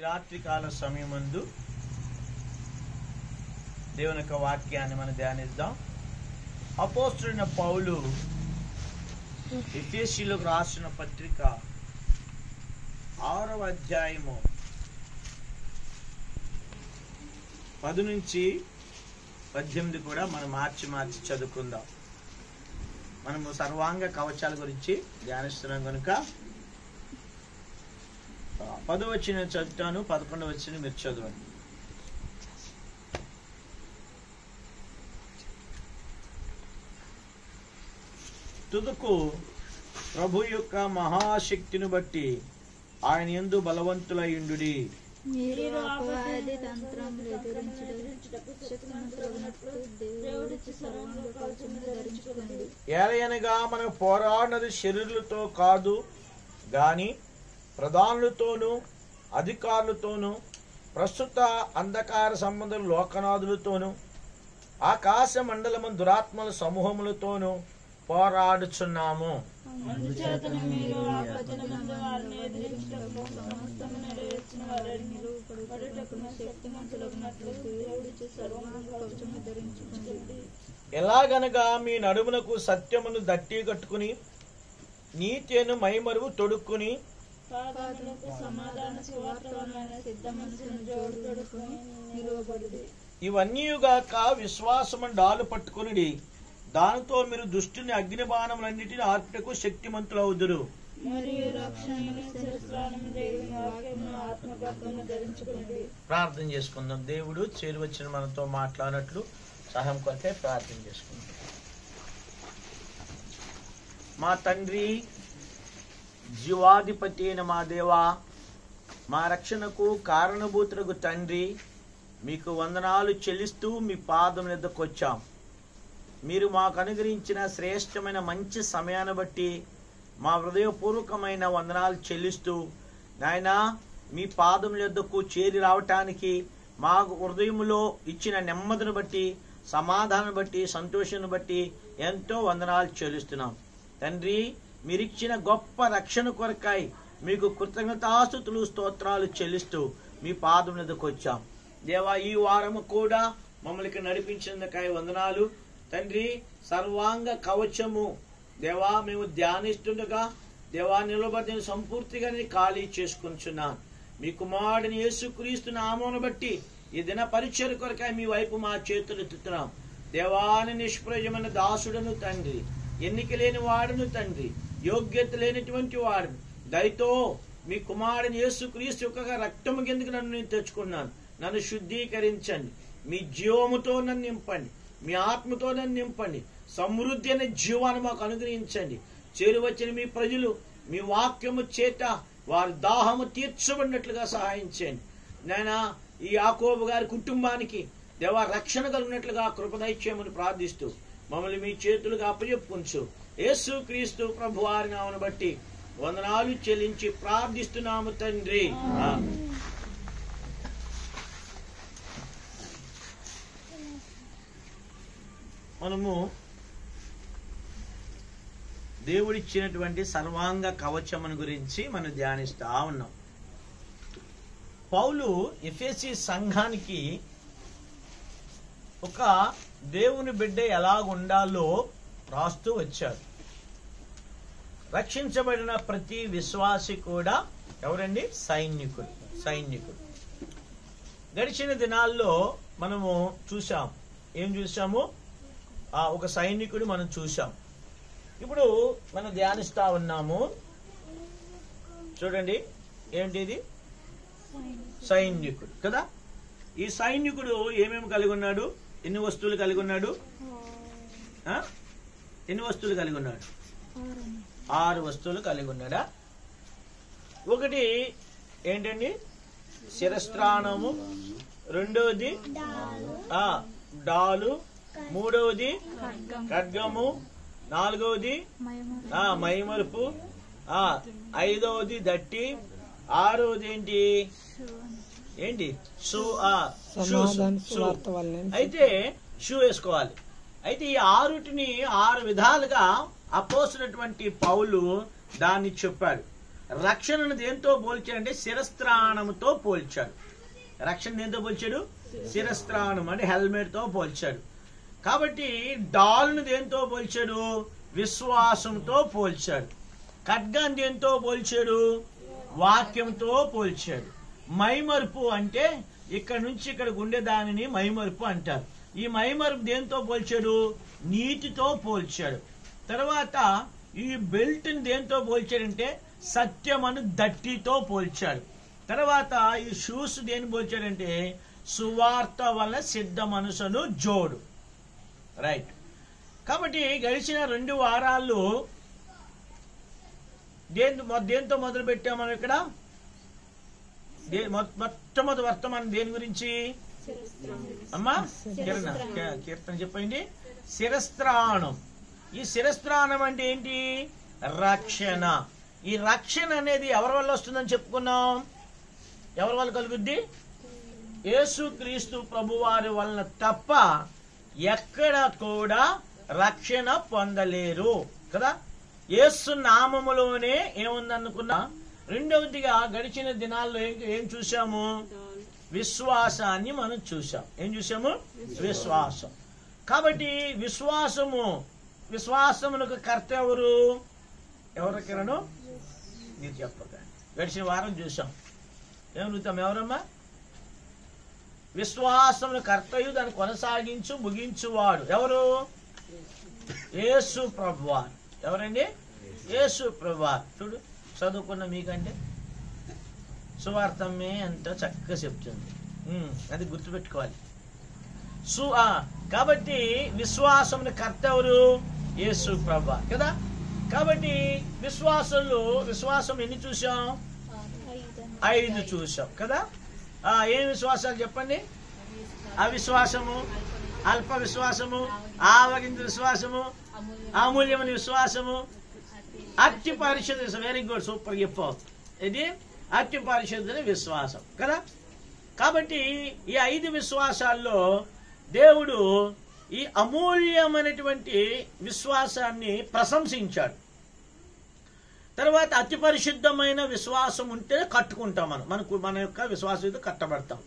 రాత్రికాల సమయమందు దేవుని యొక్క వాక్యాన్ని మనం ధ్యానిద్దాం. అపోస్తలుడైన పౌలు ఎఫెసీయులకు రాసిన పత్రిక 6వ అధ్యాయము 10 నుంచి 18 కూడా మనం మార్చి చదువుకుందాం. మనము సర్వాంగ కవచాల గురించి ధ్యానిస్తున్నాం కనుక 10వ వచనం చదువుతాను, 11వ వచనం మీరు చదవండి. తుదకు ప్రభు యొక్క మహాశక్తిని బట్టి ఆయన యందు బలవంతులయుండుడి. ఏలయనగా మనం పోరాడినది శరీరులతో కాదు గాని ప్రధానులతోనూ అధికారులతోనూ ప్రస్తుత అంధకార సంబంధ లోకనాథులతోనూ ఆకాశ మండలము దురాత్మల సమూహములతోనూ పోరాడుచున్నాము. ఎలాగనగా మీ నడుమునకు సత్యమును దట్టి కట్టుకుని నీతిను మైమరువు తొడుక్కుని ఇవన్నీయుగాక విశ్వాసము డాలు పట్టుకుని దానితో మీరు దుష్టుని అగ్ని బాణములన్నిటిని ఆర్పుటకు శక్తిమంతులవుదురు. ప్రార్థన చేసుకుందాం. దేవుడు చేరువచ్చిన మనతో మాట్లాడినట్లు సహాయం కొరకే ప్రార్థన చేసుకుందాం. మా తండ్రి, జీవాధిపతి అయిన మా దేవా, మా రక్షణకు కారణభూతులకు తండ్రి, మీకు వందనాలు చెల్లిస్తూ మీ పాదం ఎద్దకు వచ్చాం. మీరు మాకు అనుగ్రహించిన శ్రేష్టమైన మంచి సమయాన్ని బట్టి మా హృదయపూర్వకమైన వందనాలు చెల్లిస్తూ నాయనా మీ పాదం యొద్దకు చేరి రావటానికి మా హృదయములో ఇచ్చిన నెమ్మదిని బట్టి, సమాధానం బట్టి, సంతోషాన్ని బట్టి ఎంతో వందనాలు చెల్లిస్తున్నాం. తండ్రి, మీరిచ్చిన గొప్ప రక్షణ కొరకై మీకు కృతజ్ఞతాస్తుతులు స్తోత్రాలు చెల్లిస్తూ మీ పాదం యొద్దకు వచ్చాం. దేవా, ఈ వారము కూడా మమ్మల్ని నడిపించినందుకై వందనాలు తండ్రి. సర్వాంగ కవచము దేవా మేము ధ్యానిస్తుండగా దేవా నిలబడిన సంపూర్తిగా ఖాళీ చేసుకుంటున్నాను. మీ కుమారుడిని యేసుక్రీస్తు నామమును బట్టి ఈ దిన పరిచర్య కొరకై మీ వైపు మా చేతులు ఎత్తుతున్నాం. దేవాని నిష్ప్రయోజమైన దాసుడను తండ్రి, ఎన్నిక లేని వాడును తండ్రి, యోగ్యత లేనటువంటి వాడును, దయతో మీ కుమారుడిని యేసుక్రీస్తు యొక్క రక్తము కిందకు నన్ను నేను తెచ్చుకున్నాను. నన్ను శుద్ధీకరించండి, మీ జీవముతో నన్ను నింపండి, మీ ఆత్మతో నన్ను నింపండి, సమృద్ధి అనే జీవాన్ని మాకు అనుగ్రహించండి. చేరువచ్చిన మీ ప్రజలు మీ వాక్యము చేత వారి దాహము తీర్చబడినట్లుగా సహాయం చేయండి. నాయనా, ఈ యాకోబు గారి కుటుంబానికి దేవా రక్షణ కలిగినట్లుగా కృపదైత్యమని ప్రార్థిస్తూ మమ్మల్ని మీ చేతులుగా అప్పచెప్పుకుంచు. యేసుక్రీస్తు ప్రభు వారి నామమును బట్టి వందనాలు చెల్లించి ప్రార్థిస్తున్నాము తండ్రి. మనము దేవుడిచ్చినటువంటి సర్వాంగ కవచమును గురించి మనం ధ్యానిస్తా ఉన్నాం. పౌలు ఎఫెసీ సంఘానికి ఒక దేవుని బిడ్డ ఎలాగుండాలో రాస్తూ వచ్చాడు. రక్షించబడిన ప్రతి విశ్వాసి కూడా ఎవరండి? సైనికుడు. గడిచిన దినాల్లో మనము చూసాం. ఏం చూసాము? ఒక సైనికుడు మనం చూసాం. ఇప్పుడు మనం ధ్యానిస్తా ఉన్నాము. చూడండి, ఏంటిది? సైనికుడు కదా. ఈ సైనికుడు ఏమేమి కలిగి ఉన్నాడు? ఎన్ని వస్తువులు కలిగి ఉన్నాడు? 6 వస్తువులు కలిగి ఉన్నాడా? ఒకటి ఏంటండి? శిరస్త్రాణము, రెండవది డాలు, మూడవది ఖడ్గము, నాలుగవది మైమరుపు, 5వది దట్టి, 6వది ఏంటి? షూ. అయితే షూ వేసుకోవాలి. అయితే ఈ 6టిని 6 విధాలుగా అపోస్తులైనటువంటి పౌలు దాన్ని చెప్పాడు. రక్షణను దేంతో పోల్చాడంటే శిరస్త్రాణముతో పోల్చాడు. రక్షణ దేంతో పోల్చాడు? శిరస్త్రాణం అంటే హెల్మెట్ తో పోల్చాడు. కాబట్టి డాల్ను దేంతో పోల్చాడు? విశ్వాసంతో పోల్చాడు. ఖడ్గాన్ని దేంతో పోల్చాడు? వాక్యంతో పోల్చాడు. మైమరుపు అంటే ఇక్కడ నుంచి ఇక్కడికి ఉండే దానిని మైమరుపు అంటారు. ఈ మైమరుపు దేంతో పోల్చాడు? నీతితో పోల్చాడు. తర్వాత ఈ బెల్ట్ ని దేంతో పోల్చాడంటే సత్యమను దట్టితో పోల్చాడు. తర్వాత ఈ షూస్ దేని పోల్చాడంటే సువార్త వల్ల సిద్ధ మనసును జోడు. రైట్. కాబట్టి గడిచిన 2 వారాల్లో దేంతో మొదలు పెట్టాం మనం ఇక్కడ? మొట్టమొదటి వర్తమానం దేని గురించి అమ్మా? కీర్తన చెప్పండి. శిరస్త్రాణం. ఈ శిరస్త్రాణం అంటే ఏంటి? రక్షణ. ఈ రక్షణ అనేది ఎవరి వల్ల వస్తుందని చెప్పుకున్నాం? ఎవరి వల్ల కలుగుద్ది? యేసుక్రీస్తు ప్రభువారి వలన తప్ప ఎక్కడ కూడా రక్షణ పొందలేరు కదా. యేసు నామములోనే ఏముందనుకున్నా. రెండవదిగా గడిచిన దినాల్లో ఏం చూసాము? విశ్వాసాన్ని మనం చూసాం. ఏం చూసాము? విశ్వాసం. కాబట్టి విశ్వాసమునకు కర్త ఎవరు? ఎవరికైనా మీరు చెప్పకండి. గడిచిన వారం చూసాం. ఏమనుగుతాం? ఎవరమ్మా? విశ్వాసమును కర్తయు దాన్ని కొనసాగించు ముగించువాడు ఎవరు? యేసు ప్రభువారు. ఎవరండి? యేసు ప్రభువారు. చూడు, చదువుకున్న మీకంటే సువార్తమే అంత చక్కగా చెప్తుంది. అది గుర్తుపెట్టుకోవాలి. కాబట్టి విశ్వాసమును కర్త ఎవరు? యేసు ప్రభువారు కదా. కాబట్టి విశ్వాసం ఎన్ని చూసాం? 5 చూసాం కదా. ఏం విశ్వాసాలు చెప్పండి? అవిశ్వాసము, అల్ప విశ్వాసము, ఆవగింజ విశ్వాసము, అమూల్యమైన విశ్వాసము, అతి పరిశుద్ధ. వెరీ గుడ్, సూపర్ చెప్పావు. ఇది అతి పరిశుద్ధ విశ్వాసం కదా. కాబట్టి ఈ 5 విశ్వాసాల్లో దేవుడు ఈ అమూల్యమైనటువంటి విశ్వాసాన్ని ప్రశంసించాడు. తర్వాత అతి పరిశుద్ధమైన విశ్వాసం ఉంటే కట్టుకుంటాం. మన యొక్క విశ్వాసంతో కట్టబడతాం.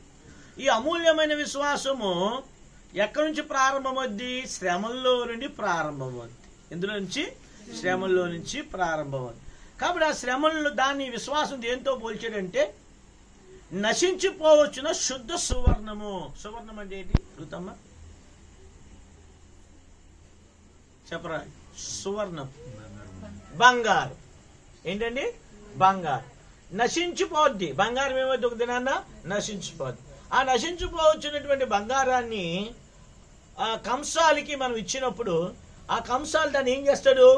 ఈ అమూల్యమైన విశ్వాసము ఎక్కడి నుంచి ప్రారంభమవుద్ది? శ్రమల్లో నుండి ప్రారంభమవుద్ది. ఇందులో నుంచి? శ్రమల్లో నుంచి ప్రారంభమవుద్ది. కాబట్టి ఆ శ్రమల్లో దాన్ని విశ్వాసం దేంతో పోల్చాడంటే నశించిపోవచ్చున శుద్ధ సువర్ణము. సువర్ణం అంటే ఏంటి? అడుగుతామ్మా, చెప్పరా? సువర్ణం బంగారు. ఏంటండి? బంగారు. నశించిపోద్ది. బంగారం ఏమవుద్ది? ఒక దినాన్న నశించిపోద్ది. ఆ నశించిపోవచ్చినటువంటి బంగారాన్ని ఆ కంసాలకి మనం ఇచ్చినప్పుడు ఆ కంసాలు దాన్ని ఏం చేస్తాడు?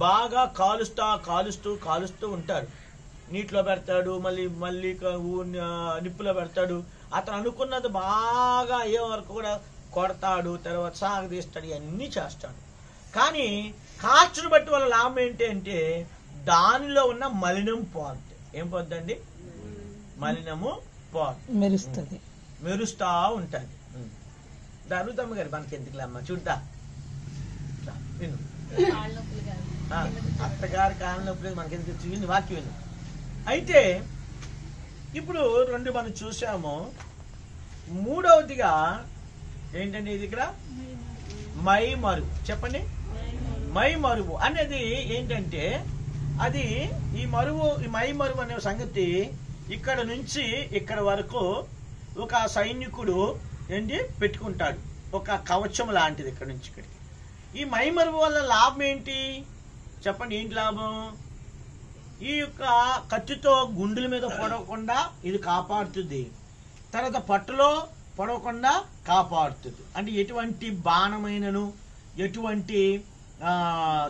బాగా కాలుస్తూ ఉంటాడు. నీటిలో పెడతాడు, మళ్ళీ నిప్పులో పెడతాడు. అతను అనుకున్నది బాగా అయ్యే వరకు కూడా కొడతాడు, తర్వాత సాగదీస్తాడు, ఇవన్నీ చేస్తాడు. కానీ కాచును బట్టి వాళ్ళ లాభం ఏంటి అంటే దానిలో ఉన్న మలినం పోద్ది. ఏం పోద్దండి? మలినము పోద్ది, మెరుస్తా ఉంటుంది. అడుగుతాము గారు మనకి ఎందుకులే అమ్మ, చూడ్డా విను. అత్తగారి కాళ్ళ నొప్పి మనకి ఎందుకు? విను, వాక్యం విను. అయితే ఇప్పుడు 2 మనం చూసాము. మూడవదిగా ఏంటండి? ఇది ఇక్కడ మైమరువు. చెప్పండి. మైమరువు అనేది ఏంటంటే అది ఈ మైమరువు అనే సంగతి ఇక్కడ నుంచి ఇక్కడ వరకు ఒక సైనికుడు ఏంటి పెట్టుకుంటాడు, ఒక కవచం లాంటిది ఇక్కడ నుంచి ఇక్కడికి. ఈ మైమరువు వల్ల లాభం ఏంటి చెప్పండి? ఏంటి లాభం? ఈ యొక్క కత్తితో గుండెల మీద పొడవకుండా ఇది కాపాడుతుంది. తర్వాత పట్టులో పొడవకుండా కాపాడుతుంది. అంటే ఎటువంటి బాణమైనను, ఎటువంటి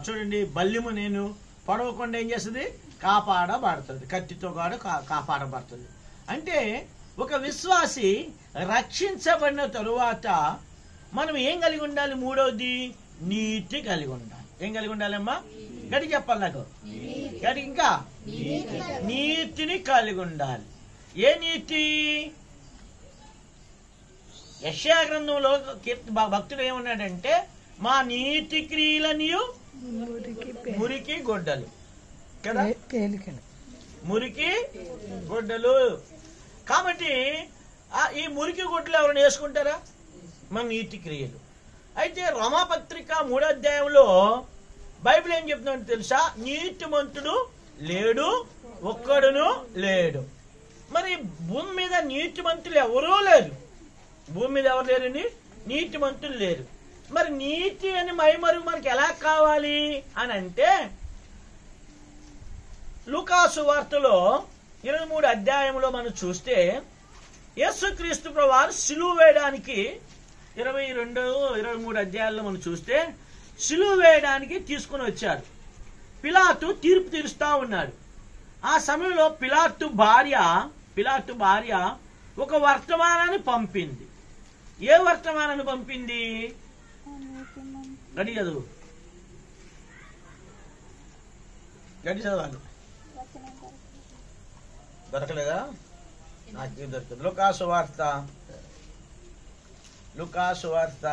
చూడండి బల్యము నేను పొడవకుండా ఏం చేస్తుంది? కాపాడబడుతుంది. కత్తితో కూడా కాపాడబడుతుంది. అంటే ఒక విశ్వాసి రక్షించబడిన తరువాత మనం ఏం కలిగి ఉండాలి? మూడవది నీతి కలిగి ఉండాలి. ఏం కలిగి ఉండాలమ్మా? గడి చెప్పాలి నాకు. గడి ఇంకా నీతిని కలిగి ఉండాలి. ఏ నీతి? యెషయా గ్రంథంలో భక్తుడు ఏమన్నాడంటే మా నీతి క్రియలనియు మురికి గొడ్డలు కదా, మురికి గుడ్డలు. కాబట్టి ఈ మురికి గుడ్డలు ఎవరైనా వేసుకుంటారా? మన నీతి క్రియలు. అయితే రోమాపత్రిక 3వ అధ్యాయంలో బైబిల్ ఏం చెప్తుందంటే తెలుసా? నీతిమంతుడు లేడు, ఒక్కడును లేడు. మరి భూమి మీద నీతిమంతులు ఎవరూ లేరు. భూమి మీద ఎవరు లేరండి? నీతిమంతులు లేరు. మరి నీతి అని మైమరుగు మనకి ఎలా కావాలి అని అంటే, లూకాసు వార్తలో 23వ అధ్యాయంలో మనం చూస్తే యేసుక్రీస్తు ప్రభువారు సిలువ వేయడానికి 22, 23 అధ్యాయాల్లో మనం చూస్తే సిలువ వేయడానికి తీసుకుని వచ్చారు. పిలాతు తీర్పు తీరుస్తా ఉన్నాడు. ఆ సమయంలో పిలాతు భార్య ఒక వర్తమానాన్ని పంపింది. ఏ వర్తమానాన్ని పంపింది? గడి చదువు, గడి చదవాలి. దొరకలేదా? నాకు దొరకదు. లూకాసు వార్త లూకాసు వార్త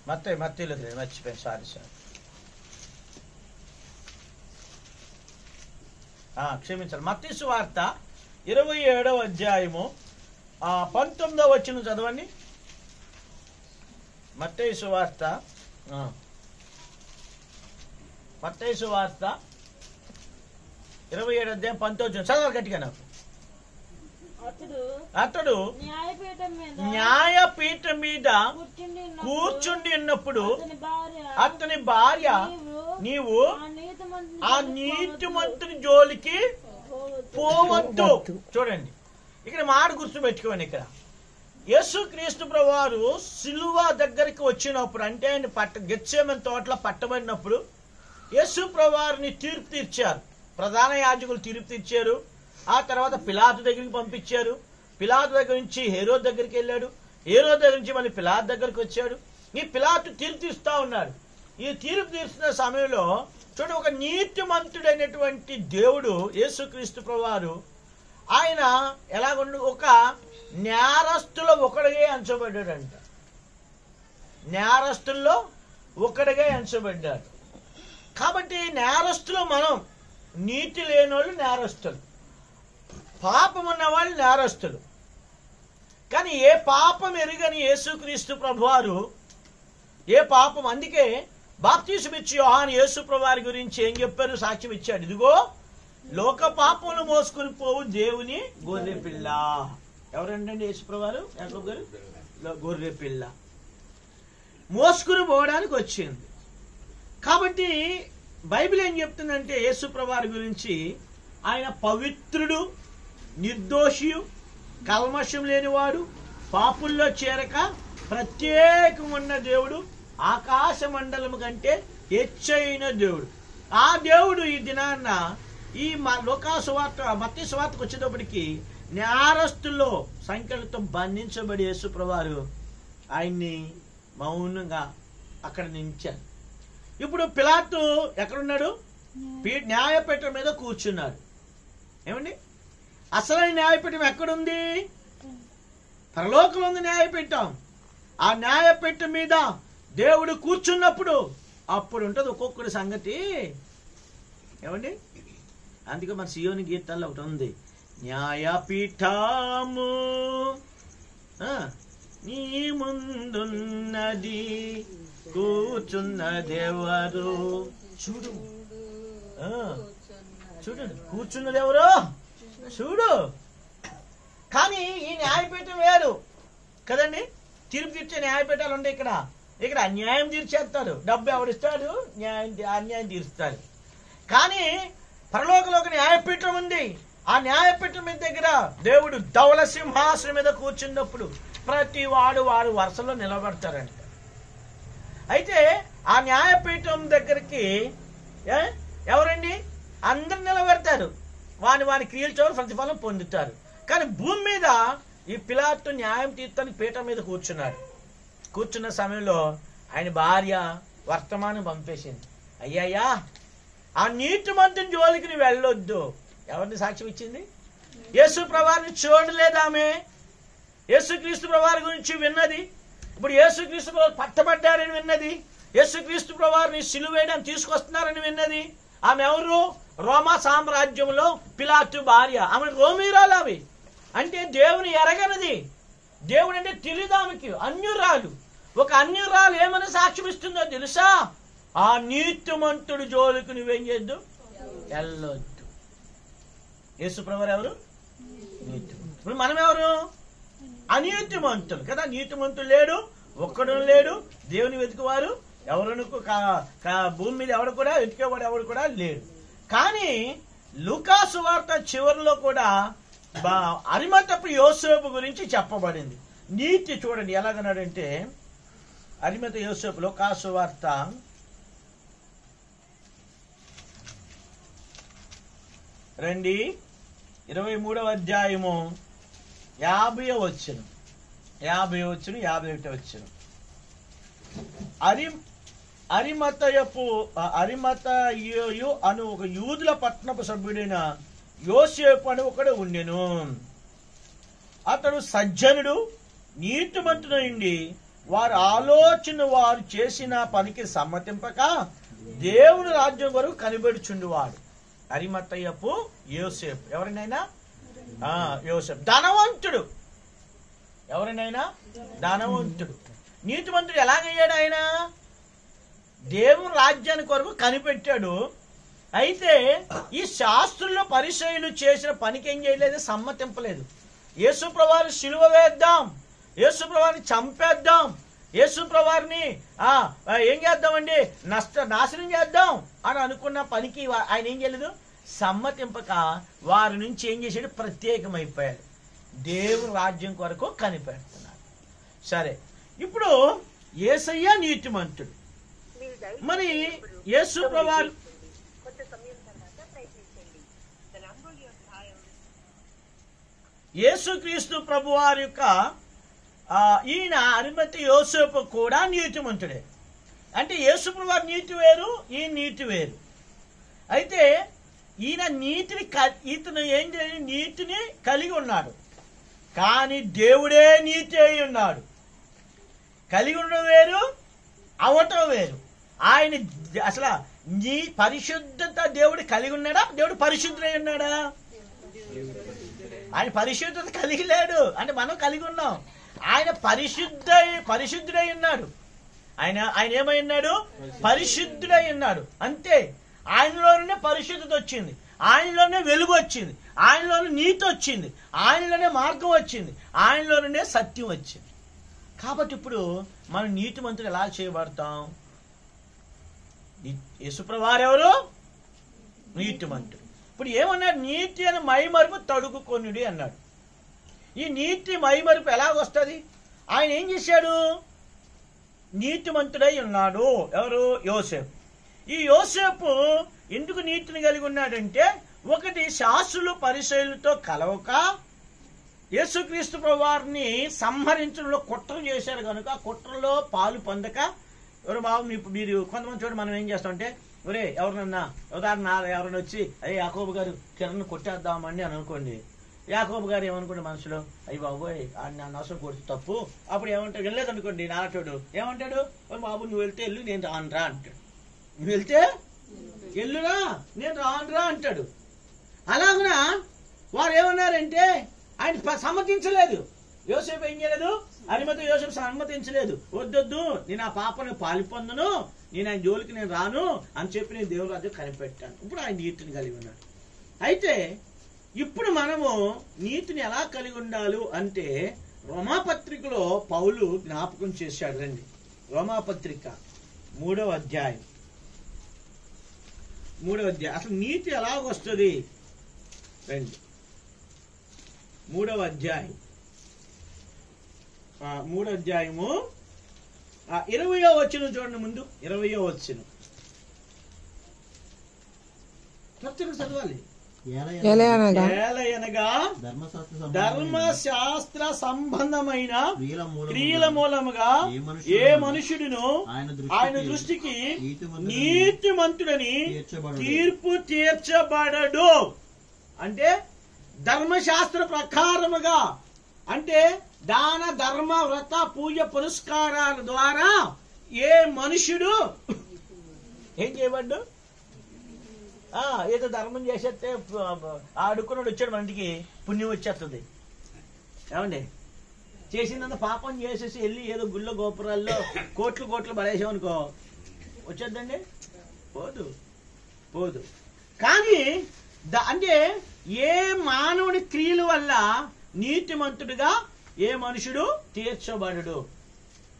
27 మర్చిపోయాను, సారీ. క్షమించాలి. మత్తయి సువార్త 27వ అధ్యాయము 19వ వచనం చదవండి. మత్తయి సువార్త 27వ అధ్యాయం 19వ వచనం చదవాలి గట్టిగా. నాకు అతడు న్యాయపీఠం మీద కూర్చుండి ఉన్నప్పుడు అతని భార్య, నీవు ఆ నీతిమంతుని జోలికి పోవద్దు. చూడండి, ఇక్కడ మాట గుర్తుపెట్టుకోండి. ఇక్కడ యేసుక్రీస్తు ప్రభువారు సిలువ దగ్గరికి వచ్చినప్పుడు, అంటే ఆయన గెత్సేమని తోటలో పట్టబడినప్పుడు యేసు ప్రభువారిని తీర్పు తీర్చారు. ప్రధాన యాజకులు తీర్పు తీర్చారు. ఆ తర్వాత పిలాతు దగ్గరికి పంపించారు. పిలాతు దగ్గర నుంచి హేరోదు దగ్గరికి వెళ్ళాడు. హేరోదు దగ్గర నుంచి మళ్ళీ పిలాతు దగ్గరికి వచ్చాడు. ఈ పిలాతు తీర్పు తీరుస్తా ఉన్నాడు. ఈ తీర్పు తీరుస్తున్న సమయంలో చూడండి, ఒక నీతిమంతుడైనటువంటి దేవుడు యేసుక్రీస్తు ప్రభువారు ఆయన ఎలాగుండు, ఒక నేరస్తులో ఒకడిగా ఎంచబడ్డాడంట. నేరస్తుల్లో ఒకడిగా ఎంచబడ్డాడు. కాబట్టి నేరస్తులు మనం, నీతి లేని వాళ్ళు నేరస్తులు, పాపం ఉన్నవాళ్ళు నేరస్తులు. కానీ ఏ పాపం ఎరుగని యేసుక్రీస్తు ప్రభువారు ఏ పాపం, అందుకే బాప్తీసం ఇచ్చి యోహాను యేసు ప్రభువారి గురించి ఏం చెప్పారు? సాక్ష్యం ఇచ్చాడు. ఇదిగో లోక పాపములు మోసుకుని పోవు దేవుని గొర్రె పిల్ల. ఎవరండి యేసు ప్రభువారు? యాకోబు గారు గొర్రె పిల్ల మోసుకుని పోవడానికి వచ్చింది. కాబట్టి బైబిల్ ఏం చెప్తుందంటే యేసు ప్రభువారి గురించి, ఆయన పవిత్రుడు, నిర్దోషియు, కల్మషం లేనివాడు, పాపుల్లో చేరక ప్రత్యేకంగా ఉన్న దేవుడు, ఆకాశ మండలము కంటే హెచ్చైన దేవుడు. ఆ దేవుడు ఈ దినాన్న ఈ లూకాసు వార్త, మత్తయి సువార్తకు వచ్చేటప్పటికి నేరస్తుల్లో సంఖ్యలతో బంధించబడి యేసు ప్రభువారు ఆయన్ని మౌనంగా అక్కడ నిలిచారు. ఇప్పుడు పిలాతు ఎక్కడున్నాడు? న్యాయపీఠం మీద కూర్చున్నాడు. ఏమండి, అసలైన న్యాయపీఠం ఎక్కడుంది? పరలోకంలో ఉంది న్యాయపీఠం. ఆ న్యాయపీఠం మీద దేవుడు కూర్చున్నప్పుడు అప్పుడు ఉంటుంది ఒక్కొక్కడి సంగతి. ఏమండి, అందుకే మన సియోని గీతాల్లో ఒకటి ఉంది, న్యాయపీఠము నీ ముందున్నది, కూర్చున్నదెవరు? చూడు, చూడండి, కూర్చున్నదెవరు చూడు. కానీ ఈ న్యాయపీఠం వేరు కదండి. తీర్పు తీర్చే న్యాయపీఠాలు ఉండే ఇక్కడ అన్యాయం తీర్చేస్తాడు. డబ్బు ఎవరిస్తాడు? అన్యాయం తీరుస్తాడు. కానీ పరలోకంలో ఒక న్యాయపీఠం ఉంది. ఆ న్యాయపీఠం మీద దగ్గర దేవుడు ధవళ సింహాసనం మీద కూర్చున్నప్పుడు ప్రతి వాడు వరుసలో నిలబడతారంట. అయితే ఆ న్యాయపీఠం దగ్గరికి ఎవరండి? అందరు నిలబెడతారు. వాని క్రియల చోటు ప్రతిఫలం పొందుతారు. కానీ భూమి మీద ఈ పిలాతు న్యాయం తీర్చడానికి పీఠం మీద కూర్చున్నాడు. కూర్చున్న సమయంలో ఆయన భార్య వర్తమానం పంపేసింది, అయ్యయ్యా ఆ నీతిమంతుని జోలికి నువ్వు వెళ్ళొద్దు. ఎవరిని సాక్ష్యం ఇచ్చింది? యేసు ప్రభువారిని చూడలేదు ఆమె, యేసుక్రీస్తు ప్రభువారి గురించి విన్నది. ఇప్పుడు యేసుక్రీస్తు ప్రభువారు పట్టబడ్డారని విన్నది, యేసుక్రీస్తు ప్రభువారిని సిలువేయడానికి తీసుకొస్తున్నారని విన్నది. ఆమె ఎవరు? రోమా సామ్రాజ్యంలో పిలాతు భార్య. ఆమె రోమీరాలు. అవి అంటే దేవుని ఎరగనది, దేవుడు అంటే తెలియదు ఆమెకి, అన్యురాలు. ఒక అన్యురాలు ఏమని సాక్ష్యం ఇస్తుందో తెలుసా? ఆ నీతిమంతుడు జోలికి నువ్వేం చేయొద్దు, వెళ్ళొద్దు. యేసు ప్రభువారు ఎవరు? నీతిమంతుడు. ఇప్పుడు మనం ఎవరు? అనీతిమంతులు కదా. నీతిమంతుడు లేడు, ఒక్కడు లేడు. దేవుని వెతుకువారు ఎవరు భూమి మీద ఎవడు కూడా వెతికేవాడు ఎవడు కూడా లేడు. కానీ లూకా సువార్త చివరిలో కూడా అరిమతపు యోసేపు గురించి చెప్పబడింది. నీతి చూడండి ఎలాగన్నాడంటే, అరిమత యోసేపు లూకా సువార్త 23వ అధ్యాయము 50వ వచనం, 51వ. అరిమతయు అను ఒక యూదుల పట్టణపు సభ్యుడైన యోసేపు అని ఒకడు ఉండెను. అతడు సజ్జనుడు, నీతిమంతుడైండి వారి ఆలోచన వారు చేసిన పనికి సమ్మతింపక దేవుని రాజ్యం వరకు కనిపెడుచుండువాడు. అరిమతయపు యోసేపు ఎవరినైనా యోసేపు ధనవంతుడు, ఎవరినైనా ధనవంతుడు. నీతిమంతుడు ఎలాగయ్యాడు? ఆయన దేవుని రాజ్యాన్ని కొరకు కనిపెట్టాడు. అయితే ఈ శాస్త్రుల్లో పరిచయులు చేసిన పనికి ఏం చేయలేదు, సమ్మతింపలేదు. యేసు ప్రభువారిని సిలువ వేద్దాం, యేసు ప్రభువారిని చంపేద్దాం, యేసు ప్రభువారిని ఏం చేద్దామండి, నాశనం చేద్దాం అని అనుకున్న పనికి ఆయన ఏం చేయలేదు, సమ్మతింపక వారి నుంచి ఏం చేసాడు, ప్రత్యేకమైపోయాడు. దేవుని రాజ్యం కొరకు కనిపెడుతున్నాడు. సరే, ఇప్పుడు యేసయ్య నీతిమంతుడు. మరి యేసు ప్రభువారు యేసుక్రీస్తు ప్రభువారి యొక్క ఈయన అరిమత యోసేపు కూడా నీతిమంతుడే. అంటే యేసు ప్రభువారి నీతి వేరు, ఈ నీతి వేరు. అయితే ఈయన ఇతను ఏం చేయాలి, నీతిని కలిగి ఉన్నాడు. కానీ దేవుడే నీతి అయి ఉన్నాడు. కలిగి ఉండడం వేరు, అవటం వేరు. ఆయన అసలు నీ పరిశుద్ధత దేవుడు కలిగి ఉన్నాడా? దేవుడు పరిశుద్ధుడై ఉన్నాడా? ఆయన పరిశుద్ధత కలిగి లేడు, అంటే మనం కలిగి ఉన్నాం. ఆయన పరిశుద్ధుడై ఉన్నాడు. ఆయన ఏమై ఉన్నాడు? పరిశుద్ధుడై ఉన్నాడు. అంతే. ఆయనలోనే పరిశుద్ధత వచ్చింది, ఆయనలోనే వెలుగు వచ్చింది, ఆయనలోనే నీతి వచ్చింది, ఆయనలోనే మార్గం వచ్చింది, ఆయనలోనే సత్యం వచ్చింది. కాబట్టి ఇప్పుడు మనం నీతిమంతులు ఎలా చేయబడతాం? యేసుప్రభువారు ఎవరు? నీతిమంతుడు. ఇప్పుడు ఏమన్నాడు? నీతి అని మైమరుపు తడుకుకొనుడి అన్నాడు. ఈ నీతి మైమరుపు ఎలాగొస్తుంది? ఆయన ఏం చేశాడు? నీతిమంతుడై ఉన్నాడు. ఎవరు? యోసేపు. ఈ యోసేపు ఎందుకు నీతిని కలిగి ఉన్నాడంటే, ఒకటి శాస్త్రులు పరిచయులతో కలవక యేసుక్రీస్తు ప్రభువారిని సంహరించడంలో కుట్ర చేశారు కనుక ఆ కుట్రలో పాలు పొందక, ఎవరు బాబు మీరు కొంతమంది చూడండి, మనం ఏం చేస్తామంటే, ఒరే ఎవరినన్నా ఉదాహరణ ఎవరైనా వచ్చి అయ్యే యాకోబు గారు కిరణ్ కొట్టేద్దామని అని అనుకోండి. యాకోబు గారు ఏమనుకోండి మనసులో, అయ్యి బాబోయ్ నా నష్టం కొడితే తప్పు. అప్పుడు ఏమంటాడు? వెళ్ళలేదనుకోండి నాటోడు ఏమంటాడు? బాబు నువ్వు వెళ్తే వెళ్ళు, నేను రానురా అంటాడు. నువ్వు వెళ్తే ఎల్లురా, నేను రానురా అంటాడు. అలాగునా వారు ఏమన్నారంటే ఆయన సమ్మతించలేదు. యోసేపు ఏం చేయలేదు? అరిమత యోసేపు సమ్మతించలేదు. వద్దొద్దు, నేను ఆ పాపను పాలిపొందను, నేను ఆయన జోలికి నేను రాను అని చెప్పి నేను దేవుని రాజ్యం కనిపెట్టాను. ఇప్పుడు ఆయన నీతిని కలిగి ఉన్నాడు. అయితే ఇప్పుడు మనము నీతిని ఎలా కలిగి ఉండాలి అంటే, రోమాపత్రికలో పౌలు జ్ఞాపకం చేశాడు. రండి, రోమాపత్రిక 3వ అధ్యాయం. అసలు నీతి ఎలాగొస్తుంది? రండి, 3వ అధ్యాయం. 3వ అధ్యాయము 20వ వచనం చూడండి. ముందు 20వ వచనం చదవాలి. ఏలయనగా ధర్మశాస్త్ర సంబంధమైన క్రియల మూలముగా ఏ మనుషుడును ఆయన దృష్టికి నీతిమంతుడని తీర్పు తీర్చబడడు. అంటే ధర్మశాస్త్ర ప్రకారముగా, అంటే దాన ధర్మ వ్రత పూజ పురస్కారాల ద్వారా ఏ మనుషుడు ఏం చేయబడ్డు? ఏదో ధర్మం చేసేస్తే ఆ అడుక్కున్నాడు వచ్చాడు మన ఇంటికి పుణ్యం వచ్చేస్తుంది. ఏమండి, చేసిందంత పాపం చేసేసి వెళ్ళి ఏదో గుళ్ళ గోపురాల్లో కోట్లు పడేసామనుకో వచ్చేద్దండి? పోదు పోదు. కానీ అంటే ఏ మానవుడి క్రియల వల్ల నీతిమంతుడిగా ఏ మనుషుడు తీర్చబడడు.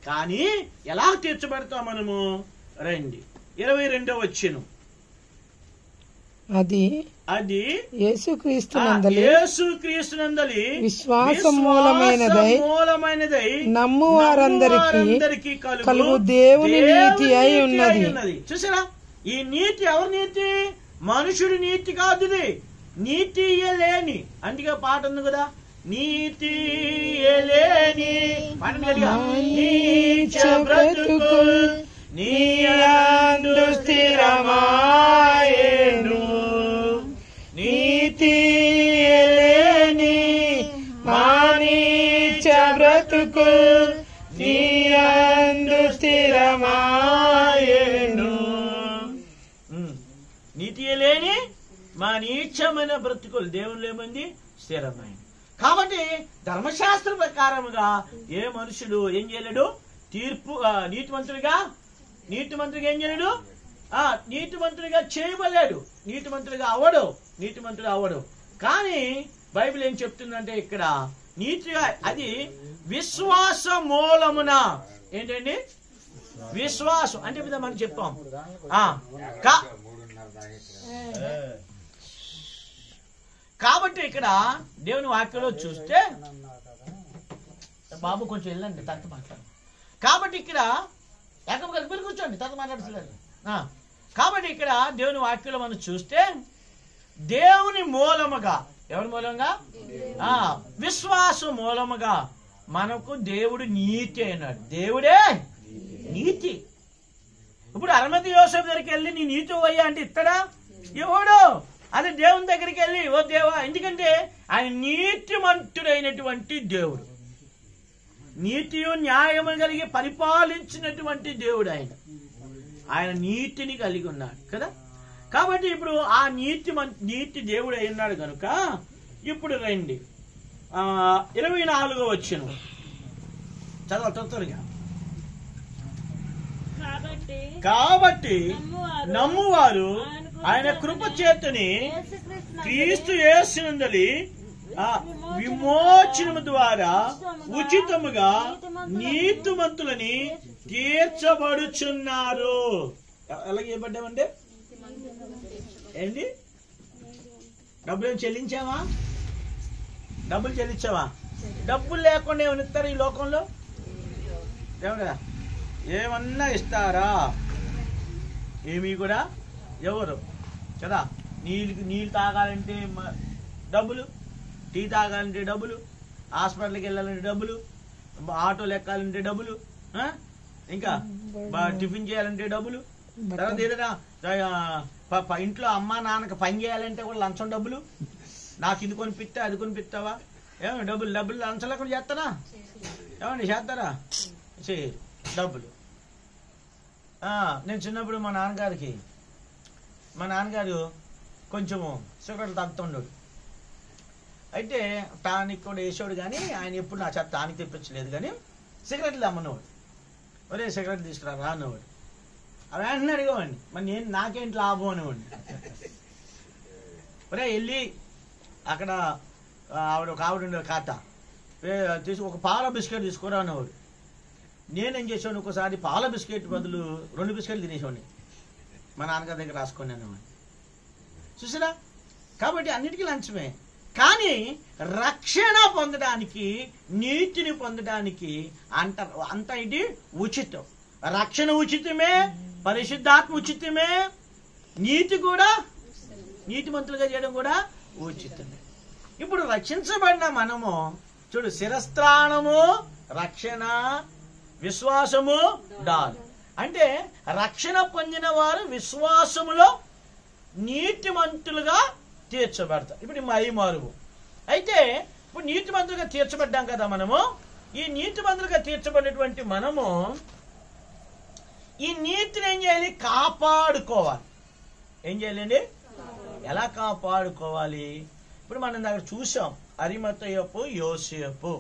కానీ ఎలా తీర్చబడతాం మనము? రండి 22వ వచనం. అది యేసుక్రీస్తునందలి విశ్వాసమూలమైనదై నమ్మువారందరికీ కలుగు దేవుని నీతి అయి ఉన్నది. చూసారా, ఈ నీతి ఎవరి నీతి? మనుషుడి నీతి కాదు, నీతి లేని. అందుకే పాట ఉంది కదా, నీతి లేని బ్రతుకుల్ నీ యందు స్థిరమాయెను, నీతి లేని మానీచ బ్రతుకుల్ నీ యందు స్థిరమాయెను. నీతి లేని మా నీచమైన బ్రతుకులు దేవుళ్ళు ఏమంది? స్థిరమైన. కాబట్టి ధర్మశాస్త్ర ప్రకారముగా ఏ మనుషుడు ఏం చేయలేడు? తీర్పు నీతిమంతుడిగా ఏం చేయలేడు? నీతిమంతుడిగా చేయబలేడు, నీతిమంతుడు అవ్వడు. కానీ బైబిల్ ఏం చెప్తుందంటే ఇక్కడ నీతిగా అది విశ్వాస మూలమున. ఏంటండి విశ్వాసం అంటే? మనం చెప్పాం. కాబట్టి ఇక్కడ దేవుని వాక్యంలో చూస్తే, బాబు కొంచెం వెళ్ళండి తర్వాత మాట్లాడు. కాబట్టి ఇక్కడ కలిపి కూర్చోండి తర్వాత మాట్లాడుతున్నారు. కాబట్టి ఇక్కడ దేవుని వాక్యంలో మనం చూస్తే దేవుని మూలముగా, ఎవరి మూలంగా? విశ్వాసం మూలముగా మనకు దేవుడు నీతి అయినాడు. దేవుడే నీతి. ఇప్పుడు అరమతి యోసేపు దగ్గరికి వెళ్ళి నీ నీతి అయ్యా అంటే ఇస్తాడా? ఇవ్వడు. అదే దేవుని దగ్గరికి వెళ్ళి ఓ దేవా, ఎందుకంటే ఆయన నీతిమంతుడైనటువంటి దేవుడు, నీతియు న్యాయము కలిగి పరిపాలించినటువంటి దేవుడు. ఆయన నీతిని కలిగి ఉన్నాడు కదా. కాబట్టి ఇప్పుడు ఆ నీతి దేవుడు అయి ఉన్నాడు కనుక ఇప్పుడు రండి 24వ వచనం చదవ తొందరగా. కాబట్టి నమ్మువారు ఆయన కృప చేతని క్రీస్తు యేసునందలి విమోచనము ద్వారా ఉచితముగా నీతిమంతులని తీర్చబడుచున్నారు. ఎలాగ ఏపడ్డామంటే ఏంటి? డబ్బులు చెల్లించావా? డబ్బులు చెల్లించావా? డబ్బులు లేకుండా ఏమన్నా ఇస్తారు ఈ లోకంలో? ఏమన్నా ఏమన్నా ఇస్తారా? ఏమీ కూడా ఎవరు కదా. నీళ్ళు తాగాలంటే డబ్బులు, టీ తాగాలంటే డబ్బులు, హాస్పిటల్కి వెళ్ళాలంటే డబ్బులు, ఆటోలు ఎక్కాలంటే డబ్బులు, ఇంకా టిఫిన్ చేయాలంటే డబ్బులు, తర్వాత ఏదైనా ఇంట్లో అమ్మా నాన్నకి పని చేయాలంటే కూడా లంచం డబ్బులు. నాకు ఇది కొనిపిస్తా అది కొనిపిస్తావా? ఏమన్నా డబ్బులు లంచం లేకుండా చేస్తారా? ఏమండి చేస్తారా? చేయరు డబ్బులు. నేను చిన్నప్పుడు మా నాన్నగారు కొంచెము సిగరెట్లు తాగుతుండడు. అయితే టానిక్ కూడా వేసేవాడు, కానీ ఆయన ఎప్పుడు నా చేత టానిక్ తెప్పించలేదు. కానీ సిగరెట్లు అమ్మనేవాడు. ఒరే సిగరెట్ తీసుకురా అన్నవాడు. అవి వెంటనే అడిగేవాడిని, మరి నాకేంటి లాభం అనేవాడిని. ఒరే వెళ్ళి అక్కడ ఒక ఆవిడ ఉండేవాడు ఖాతా ఒక పాల బిస్కెట్ తీసుకురా అనేవాడు. నేనేం చేసేవాడిని, ఒకసారి పాల బిస్కెట్ బదులు 2 బిస్కెట్లు తినేసేవాడిని. మా నాన్నగారి దగ్గర రాసుకొని అనేవాడిని. చూసారా? కాబట్టి అన్నిటికీ లంచమే. కానీ రక్షణ పొందడానికి, నీతిని పొందడానికి అంత ఇది ఉచితం. రక్షణ ఉచితమే, పరిశుద్ధాత్మ ఉచితమే, నీతి కూడా నీతిమంతులుగా చేయడం కూడా ఉచితమే. ఇప్పుడు రక్షించబడిన మనము చూడు, శిరస్త్రాణము రక్షణ, విశ్వాసము డాలు. అంటే రక్షణ పొందిన వారు విశ్వాసములో నీతిమంతులుగా తీర్చబడతారు. ఇప్పుడు మైమారువు అయితే ఇప్పుడు నీతిమంతులుగా తీర్చబడ్డాం కదా మనము. ఈ నీతిమంతులుగా తీర్చబడినటువంటి మనము ఈ నీతిని ఏం చేయాలి? కాపాడుకోవాలి. ఏం చేయాలండి? ఎలా కాపాడుకోవాలి? ఇప్పుడు మనం దగ్గర చూసాం అరిమతయపు యోసేపు.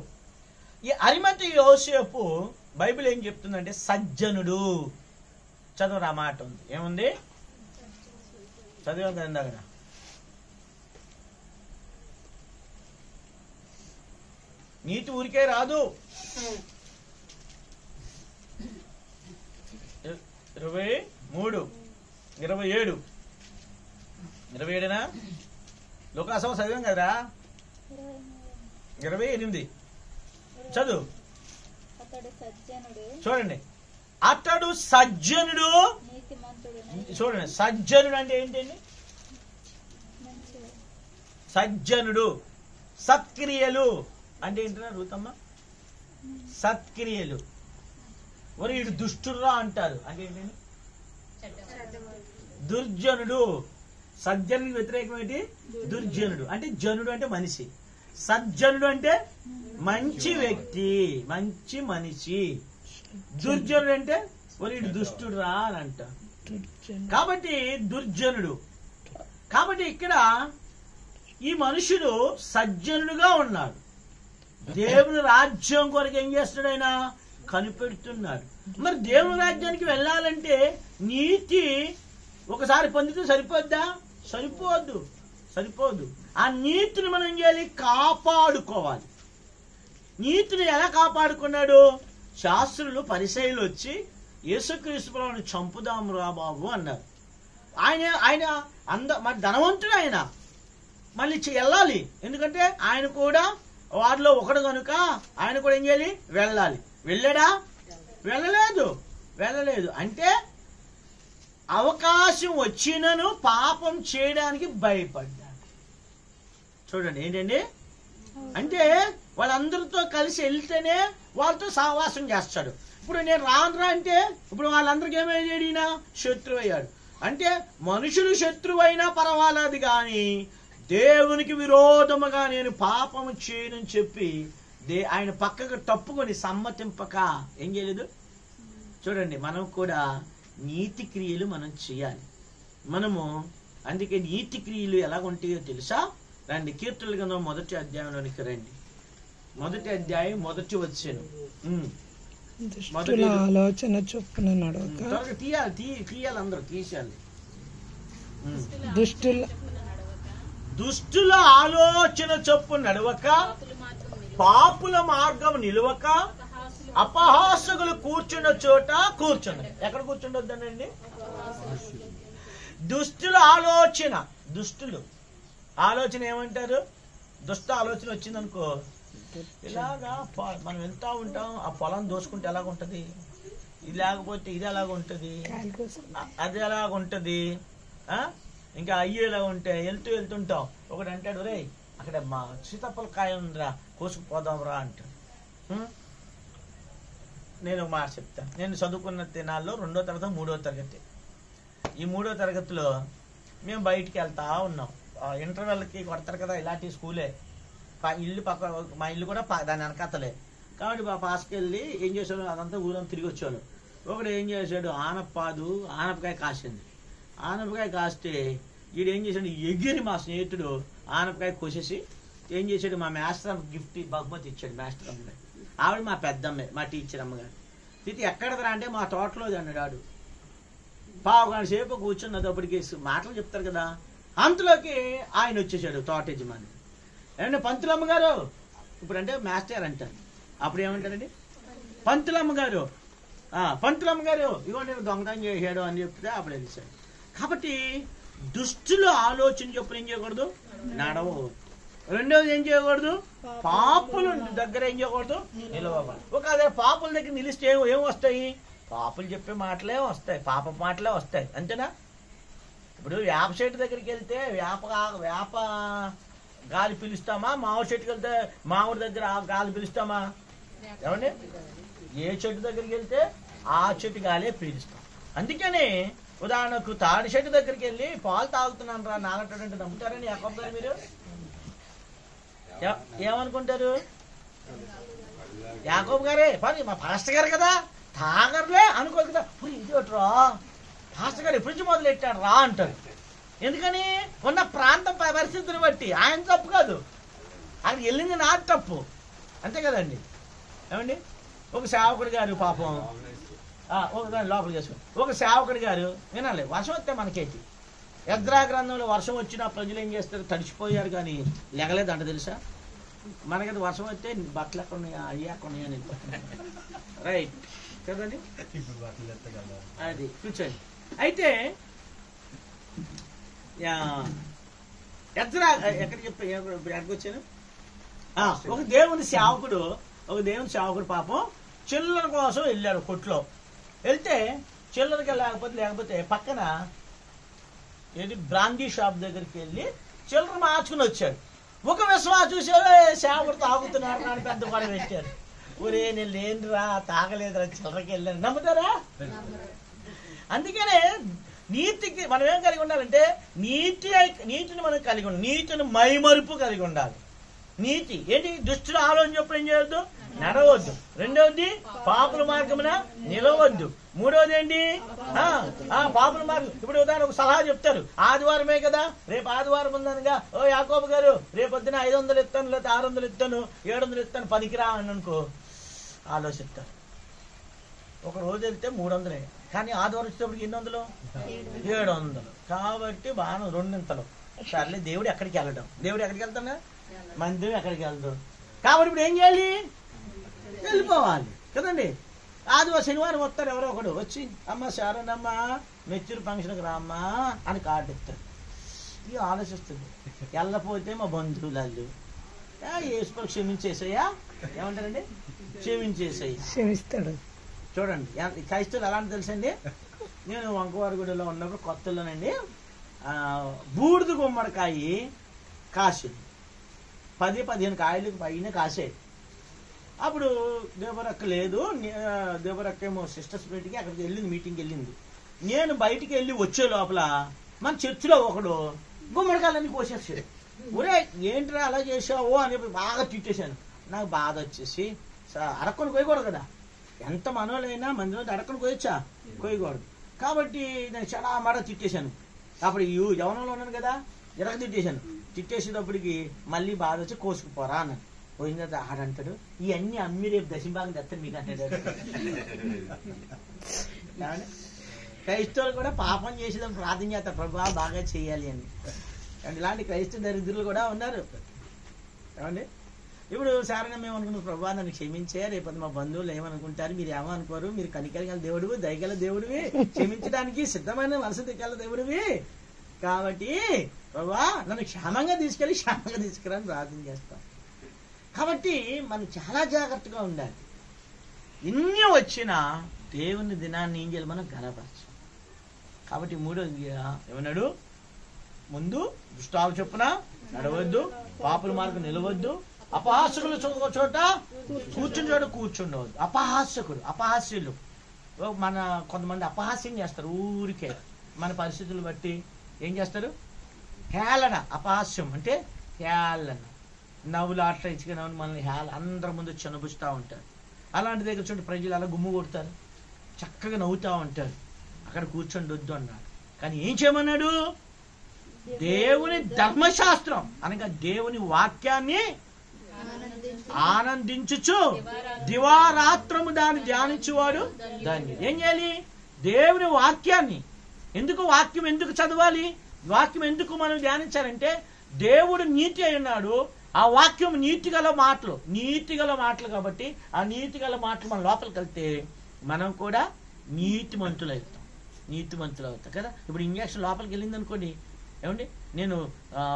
ఈ అరిమతయ యోసేపు బైబిల్ ఏం చెప్తుందంటే సజ్జనుడు. చదువురా మాట ఉంది, ఏముంది? చదివాం కదా ఇందాక. నీతి ఊరికే రాదు. 27 లోకాసభ చదివాం కదరా. 28 చదువు. చూడండి, అతడు సజ్జనుడు. చూడండి, సజ్జనుడు అంటే ఏంటండి? సజ్జనుడు సత్క్రియలు అంటే ఏంటన్నా రూతమ్మ? సత్క్రియలు. మరి వీడు దుష్టురా అంటారు అంటే ఏంటండి? దుర్జనుడు. సజ్జనుడికి వ్యతిరేకం ఏంటి? దుర్జనుడు. అంటే జనుడు అంటే మనిషి, సజ్జనుడు అంటే మంచి వ్యక్తి, మంచి మనిషి. దుర్జనుడు అంటే వీడు దుష్టుడు రా అని అంట. కాబట్టి దుర్జనుడు. కాబట్టి ఇక్కడ ఈ మనుషుడు సజ్జనుడుగా ఉన్నాడు. దేవుని రాజ్యం కొరకు ఏం చేస్తున్నాడు? ఆయన కనిపెడుతున్నాడు. మరి దేవుని రాజ్యానికి వెళ్ళాలంటే నీతి ఒకసారి పొందితే సరిపోద్దా? సరిపోదు. ఆ నీతిని మనం ఏం చేయాలి? కాపాడుకోవాలి. నీతిని ఎలా కాపాడుకున్నాడు? శాస్త్రులు పరిసయ్యులు వచ్చి యేసుక్రీస్తు ప్రభువుని చంపుదాము రా బాబు అన్నారు. ఆయన మరి ధనవంతుడు, ఆయన మళ్ళీ వెళ్ళాలి. ఎందుకంటే ఆయన కూడా వారిలో ఒకడు కనుక ఆయన కూడా ఏం చేయాలి? వెళ్ళాలి. వెళ్ళాడా? వెళ్ళలేదు. అంటే అవకాశం వచ్చినను పాపం చేయడానికి భయపడ్డాడు. చూడండి ఏంటండి? అంటే వాళ్ళందరితో కలిసి వెళ్తేనే వాళ్ళతో సహవాసం చేస్తాడు. ఇప్పుడు నేను రానురా అంటే ఇప్పుడు వాళ్ళందరికీ ఏమయ్యాడు? ఈయన శత్రువు అయ్యాడు. అంటే మనుషులు శత్రువైనా పర్వాలేదు కానీ దేవునికి విరోధముగా నేను పాపము చేయనని చెప్పి ఆయన పక్కకు తప్పుకొని సమ్మతింపక ఏం చేయలేదు. చూడండి, మనం కూడా నీతి క్రియలు మనం చేయాలి. మనము అందుకే నీతి క్రియలు ఎలా ఉంటాయో తెలుసా? రండి, కీర్తనల గ్రంథం 1వ అధ్యాయంలోనికి రండి. 1వ అధ్యాయం 1వ వచనం. ఆలోచన చొప్పున నడవక. తీయాలి అందరూ తీసేయాలి. దుష్టుల ఆలోచన చొప్పు నడవక, పాపుల మార్గం నిలవక, అపహాసకులు కూర్చున్న చోట కూర్చుంది. ఎక్కడ కూర్చుండొద్దనండి? దుష్టుల ఆలోచన ఏమంటారు? దుష్ట ఆలోచన వచ్చిందనుకో, ఇలాగా మనం వెళ్తా ఉంటాం, ఆ పొలం దోసుకుంటే ఎలాగుంటది, ఇది లేకపోతే ఇది ఎలాగుంటది, అది ఎలాగుంటది, ఇంకా అయ్యి ఎలా ఉంటాయి. వెళ్తుంటాం, ఒకటి అంటాడు, రే అక్కడ మా సీతాఫల కాయ ఉందిరా, కోసుకుపోదాం రా అంటాడు. నేను ఒక మాట చెప్తాను. నేను చదువుకున్న దినాల్లో 2వ తరగతి 3వ తరగతి. ఈ 3వ తరగతిలో మేము బయటికి వెళ్తా ఉన్నాం. ఇంటర్వెల్కి కొడతారు కదా, ఇలాంటి స్కూలే. ఇల్లు పక్క, మా ఇల్లు కూడా దాని వెనకతలే. కాబట్టి మా పాస్కి వెళ్ళి ఏం చేశాడు, అదంతా ఊరంతా తిరిగి వచ్చాడు. ఒకడు ఏం చేశాడు, ఆనపకాయ కాసింది. ఆనపకాయ కాస్తే వీడు ఏం చేశాడు, ఎగిరి మా స్నేహితుడు ఆనపకాయ కోసేసి ఏం చేశాడు, మా మాస్టర్ గిఫ్ట్ బహుమతి ఇచ్చాడు. మాస్టర్ అమ్మగారు, ఆవిడ మా పెద్దమ్మే, మా టీచర్ అమ్మగారు. తిట్టి ఎక్కడదరా అంటే మా తోటలోది అన్నాడు. పావు గంట సేపు కూర్చున్నప్పటికి మాటలు చెప్తారు కదా, అంతలోకి ఆయన వచ్చేసాడు, తోట యజమాని. ఏమంటే పంతులమ్మ గారు, ఇప్పుడు అంటే మాస్టర్ అంటారు, అప్పుడు ఏమంటారండి, పంతులమ్మ గారు ఇగో నేను దొంగతనం చేశాడు అని చెప్తే అప్పుడు తెలిసాడు. కాబట్టి దుష్టులు ఆలోచన చొప్పున ఏం చేయకూడదు, నడవకూడదు. రెండవది ఏం చేయకూడదు, పాపుల దగ్గర ఏం చేయకూడదు, నిలవకూడదు. ఒకవేళ పాపుల దగ్గర నిలిస్తే ఏం వస్తాయి, పాపులు చెప్పే మాటలే వస్తాయి, పాప మాటలే వస్తాయి, అంతేనా? ఇప్పుడు వేప చెట్టు దగ్గరికి వెళ్తే వేప గాలి పిలుస్తామా? మామిడి చెట్టుకి వెళ్తే మామిడి దగ్గర ఆ గాలి పిలుస్తామా? ఏమండి? ఏ చెట్టు దగ్గరికి వెళ్తే ఆ చెట్టు గాలే పీలుస్తాం. అందుకని ఉదాహరణకు తాడి చెట్టు దగ్గరికి వెళ్ళి పాలు తాగుతున్నాను రా నాగంటే నమ్ముతారని యాకోబు గారు మీరు ఏమనుకుంటారు? యాకోబు గారే పని మా పాస్టర్ గారు కదా తాగర్లే అనుకోదు కదా. ఇదిరా పాస్టర్ గారు ఎప్పటి నుంచి మొదలెట్టాడు రా అంటారు. ఎందుకని? ఉన్న ప్రాంతం పరిస్థితిని బట్టి. ఆయన తప్పు కాదు, ఆయన వెళ్ళింది నా తప్పు, అంతే కదండి. ఏమండి? ఒక సేవకుడు గారు పాపం లోపల చేసుకుని ఒక సేవకుడి గారు వినాలి, వర్షం వస్తే మనకేంటి? ఎద్రా గ్రంథంలో వర్షం వచ్చినా ప్రజలు ఏం చేస్తారు? తడిచిపోయారు కానీ లెగలేదంట తెలుసా? మనకది వర్షం వస్తే బట్టలు ఎక్కడ ఉన్నాయా అయ్యి ఎక్కడ ఉన్నాయా అని రైట్ కదండి. అది కూర్చోండి. అయితే ఎద్రా ఎక్కడికి ఎక్కడికి వచ్చాను? ఒక దేవుని సేవకుడు పాపం చిల్లర కోసం వెళ్ళాడు కొట్లో. వెళ్తే చిల్లరగా లేకపోతే పక్కన ఏది బ్రాందీ షాప్ దగ్గరికి వెళ్ళి చిల్లర మార్చుకుని వచ్చాడు. ఒక విశ్వాసం చూసారు, సేవకుడు తాగుతున్నారు అని పెద్ద పని పెట్టారు. ఊరే నేను లేనురా తాగలేదురా చిల్లరకి వెళ్ళాను. నమ్ముతారా? అందుకనే నీతికి మనం ఏం కలిగి ఉండాలంటే నీతిని మనం కలిగి ఉండాలి. నీతిని మైమరుపు కలిగి ఉండాలి. నీతి ఏంటి? దుష్టుల ఆలోచన చెప్పడం ఏం చేయొద్దు, నడవద్దు. రెండవది పాపుల మార్గమున నిలవద్దు. మూడవది ఏంటి? పాపుల మార్గం. ఇప్పుడు ఉదాహరణ ఒక సలహా చెప్తారు, ఆదివారమే కదా రేపు ఆదివారం ఉందనగా, ఓ యాకోబు గారు రేపొద్దున 500 ఇస్తాను లేకపోతే 600 ఇస్తాను 700 ఇస్తాను పనికిరా అని అనుకో ఆలోచిస్తారు. ఒక రోజు వెళ్తే 300, కానీ ఆదివారం వచ్చేటప్పటికి ఎన్ని వందలు? 700. కాబట్టి బాగా రెండింతలు. సర్లే దేవుడు ఎక్కడికి వెళ్తాడా? మందిరం ఎక్కడికి వెళ్తాడు. కాబట్టి ఇప్పుడు ఏం చేయాలి? వెళ్ళిపోవాలి కదండి. ఆదివారం శనివారం వస్తారు ఎవరో ఒకడు వచ్చి, అమ్మ శారనమ్మ మెచ్యూర్ ఫంక్షన్కి రామ్మా అని కార్డు ఇస్తారు. ఇక ఆలోచిస్తుంది, వెళ్ళపోతే మా బంధువులు ఏసుకొని క్షమించేసాయా ఏమంటారండి? క్షమిస్తాడు. చూడండి క్రైస్తవులు ఎలా అని తెలుసండి. నేను వంకవారిగూడలో ఉన్నప్పుడు కొత్తలోనండి బూడిద గుమ్మడికాయ కాసేది 10-15 కాయలకు పైన కాసేది. అప్పుడు దేవరక్క లేదు, దేవరక్క ఏమో సిస్టర్స్ మీటింగ్కి అక్కడికి వెళ్ళింది, మీటింగ్కి వెళ్ళింది. నేను బయటికి వెళ్ళి వచ్చే లోపల మన చర్చిలో ఒకడు గుమ్మడికాయలన్నీ కోసేసాడు. ఒరే ఏంట్రా అలా చేసావు అని బాగా తిట్టేశాను. నాకు బాధ వచ్చేసి, అడక్కని కోయకూడదు కదా, ఎంత మనోళ్ళైనా మంది రోజు అడక్కని కోయొచ్చా? కోయకూడదు. కాబట్టి నేను చాలా మాట తిట్టేశాను. అప్పుడు యవనంలో ఉన్నాను కదా, తిట్టేశాను. తిట్టేసేటప్పటికి మళ్ళీ బాధ వచ్చి కోసుకుపోరా అన్నాను. పోయిన తర్వాత ఆడంటాడు, ఇవన్నీ అమ్మి రేపు దశంభాగం తెస్తాను మీకు అంటాడు. క్రైస్తవులు కూడా పాపం చేసేదాన్ని ప్రార్థన చేస్తారు, ప్రభావ బాగా చేయాలి అని. ఇలాంటి క్రైస్తవ దరిద్రులు కూడా ఉన్నారు. ఏమండి? ఇప్పుడు సారంగా మేము అనుకున్నాం, ప్రభావ నన్ను క్షమించే, రేపు మా బంధువులు ఏమనుకుంటారు, మీరు ఏమనుకోరు, మీరు కనికరగల దేవుడివి, దయగల దేవుడివి, క్షమించడానికి సిద్ధమైన మనసు దిగల దేవుడివి, కాబట్టి ప్రభావ నన్ను క్షేమంగా తీసుకురా అని ప్రార్థన చేస్తాం. కాబట్టి మనం చాలా జాగ్రత్తగా ఉండాలి. ఎన్ని వచ్చినా దేవుని దినాన్ని ఏం చేయాలి? మనం గనపరచాలి. కాబట్టి మూడోది ఏమన్నాడు? ముందు దుష్టాలు చొప్పున నడవద్దు, పాపుల మార్గం నిలవద్దు, అపహాస్యకులు చోట కూర్చుండవద్దు. అపహాస్యులు మన కొంతమంది అపహాస్యం చేస్తారు ఊరికే. మన పరిస్థితులు బట్టి ఏం చేస్తారు? హేళన. అపహాస్యం అంటే హేళన, నవ్వులు ఆటలు ఇచ్చుగా నవ్వులు మనల్ని అందరి ముందు చనుబుస్తూ ఉంటారు. అలాంటి దగ్గర చూడండి, ప్రజలు అలా గుమ్ము కొడతారు, చక్కగా నవ్వుతూ ఉంటారు. అక్కడ కూర్చొని వద్దు అన్నాడు. కానీ ఏం చేయమన్నాడు? దేవుని ధర్మశాస్త్రం అనగా దేవుని వాక్యాన్ని ఆనందించుచు దివారాత్రము దాన్ని ధ్యానించువాడు దాన్ని ఏం చేయాలి? దేవుని వాక్యాన్ని. వాక్యం ఎందుకు చదవాలి? వాక్యం ఎందుకు మనం ధ్యానించాలంటే దేవుడు నీతి అయి ఉన్నాడు. ఆ వాక్యం నీతిగల మాటలు కాబట్టి ఆ నీతిగల మాటలు మన లోపలికి వెళ్తే మనం కూడా నీతిమంతులు అవుతాం కదా. ఇప్పుడు ఇంజక్షన్ లోపలికి వెళ్ళింది అనుకోండి, ఏమండి, నేను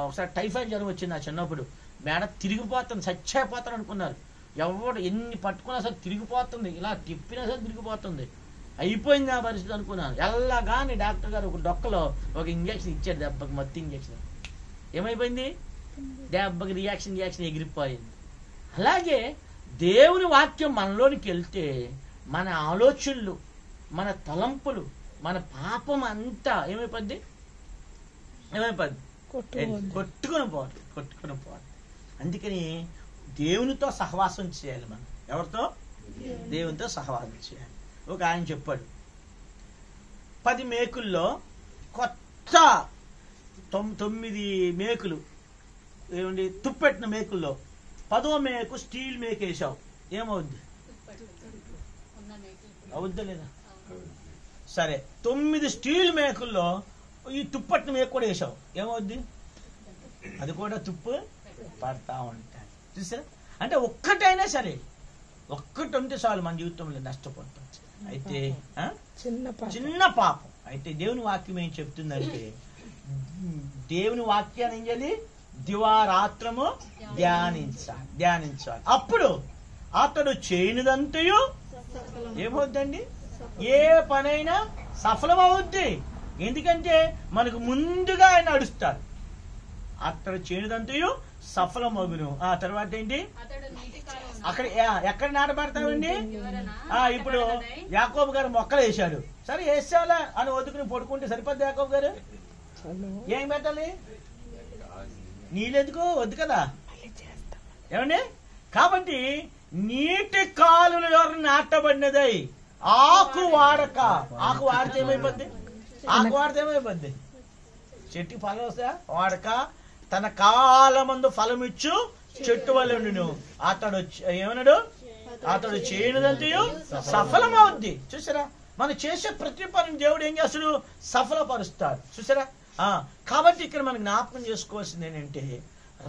ఒకసారి టైఫాయిడ్ జ్వరం వచ్చింది నా చిన్నప్పుడు. మేడ తిరిగిపోతుంది, చచ్చిపోతాను అనుకున్నారు. ఎవడు ఎన్ని పట్టుకున్నా సరే తిరిగిపోతుంది, ఇలా తిప్పినా సరే తిరిగిపోతుంది. అయిపోయింది ఆ పరిస్థితి అనుకున్నాను. ఎల్లగాని డాక్టర్ గారు ఒక డొక్కలో ఒక ఇంజక్షన్ ఇచ్చాడు, దెబ్బకి మత్తు ఇంజక్షన్. ఏమైపోయింది? దెబ్బకి రియాక్షన్ ఎగిరిపోయింది. అలాగే దేవుని వాక్యం మనలోనికి వెళ్తే మన ఆలోచనలు, మన తలంపులు, మన పాపం అంతా ఏమైపోద్ది? కొట్టుకుని పోవాలి. అందుకని దేవునితో సహవాసం చేయాలి. మనం ఎవరితో? దేవునితో సహవాసం చేయాలి. ఒక ఆయన చెప్పాడు, 10 మేకుల్లో కొత్త 9 మేకులు ఏమండి తుప్పెట్టిన మేకుల్లో 10వ మేకు స్టీల్ మేకు వేసావు, ఏమవుద్ది? అవుద్దా లేదా? సరే, 9 స్టీల్ మేకుల్లో ఈ తుప్పట్టిన మేకు కూడా వేసావు, ఏమవుద్ది? అది కూడా తుప్పు పడతా ఉంటాయి. చూసారా? అంటే ఒక్కటైనా సరే, ఒక్కటి ఉంటే చాలు మన జీవితంలో నష్టపోతాం. అయితే చిన్న పాపం. అయితే దేవుని వాక్యం ఏం చెప్తుందంటే, దేవుని వాక్యాన్ని ఏం చేయాలి? దివారాత్రము ధ్యానించాలి. అప్పుడు అతడు చేయనిదంతయు ఏమవుద్దండి? ఏ పనైనా సఫలం అవుద్ది. ఎందుకంటే మనకు ముందుగా ఆయన నడుస్తాడు. అతడు చేయనిదంతయు సఫలమగును. ఆ తర్వాత ఏంటి? అక్కడ ఎక్కడ నాటబడతామండి? ఇప్పుడు యాకోబు గారు మొక్కలు వేసాడు. సరే వేసాలా అని వదుకుని పడుకుంటే సరిపోద్ది? యాకోబు గారు ఏం పెట్టాలి? నీళ్ళెందుకు? వద్దు కదా, ఏమండి? కాబట్టి నీటి కాలుల ద్వారా నాటబడినదై ఆకు వాడితే ఏమైపోద్ది? చెట్టు ఫలం వస్తా వాడక తన కాలమందు ఫలమిచ్చు చెట్టు వల్ల అతడు ఏమన్నాడు? అతడు చేయనిదంతయు సఫలమవుద్ది. చూసారా? మనం చేసే ప్రతి పని దేవుడు ఏం చేస్తాడు? సఫలపరుస్తాడు. చూసారా? కాబట్టి ఇక్కడ మనం జ్ఞాపకం చేసుకోవాల్సింది ఏంటంటే,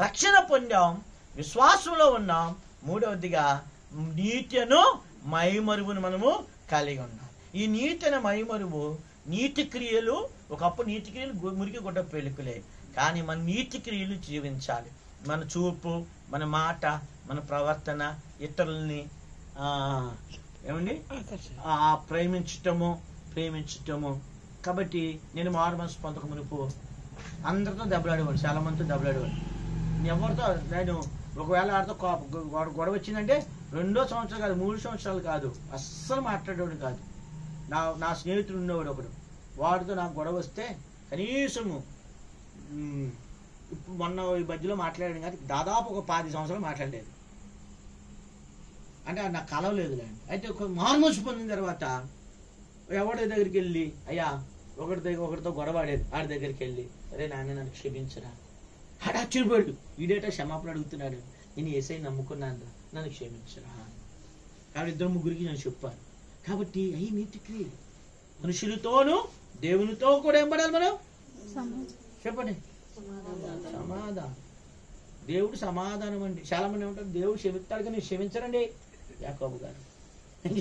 రక్షణ పొందాం, విశ్వాసంలో ఉన్నాం. మూడవదిగా నీతిను మైమరువును మనము కలిగి ఉన్నాం. ఈ నీతిని మైమరువు, నీతి క్రియలు, ఒకప్పుడు నీతి క్రియలు మురికి గుడ్డ పెళ్ళికలే, కానీ మన నీతి క్రియలు జీవించాలి. మన చూపు, మన మాట, మన ప్రవర్తన, ఇతరుల్ని ఏమండి ప్రేమించటము. కాబట్టి నేను మారు మనసు పొందక మునుపు అందరితో దెబ్బలాడేవాడు, చాలా మందితో దెబ్బలాడేవాడు. ఎవరితో నేను ఒకవేళ ఆడితో గొడవ వచ్చిందంటే 2వ సంవత్సరం కాదు, 3 సంవత్సరాలు కాదు, అస్సలు మాట్లాడేవాడు కాదు. నా స్నేహితుడు ఉండేవాడు ఒకడు, వాడితో నాకు గొడవ వస్తే కనీసము ఇప్పుడు మొన్న ఈ మధ్యలో మాట్లాడాను కానీ దాదాపు ఒక 10 సంవత్సరాలు మాట్లాడలేదు. అంటే నాకు కలవలేదు కానీ. అయితే ఒక మార్మోసు పొందిన తర్వాత ఎవరి దగ్గరికి వెళ్ళి, అయ్యా ఒకరితో గొడవ ఆడేది, ఆడి దగ్గరికి వెళ్ళి, అరే నాన్న నన్ను క్షమించరా. ఆడ ఆశ్చర్యపోయాడు, ఈడేట క్షమాపణ అడుగుతున్నాడు. నేను ఏసై నమ్ముకున్నాను, నన్ను క్షమించరా. కాబట్టి 2-3 నేను చెప్పాను. కాబట్టి అవి నీతి క్రియలు. మనుషులతోనూ దేవునితో కూడా ఏం పడాలి మనం? చెప్పండి, సమాధానం. దేవుడు సమాధానం అండి. చాలా మంది ఏమంటారు, దేవుడు క్షమిస్తాడు కానీ క్షమించరండి. యాకోబు గారు ఏం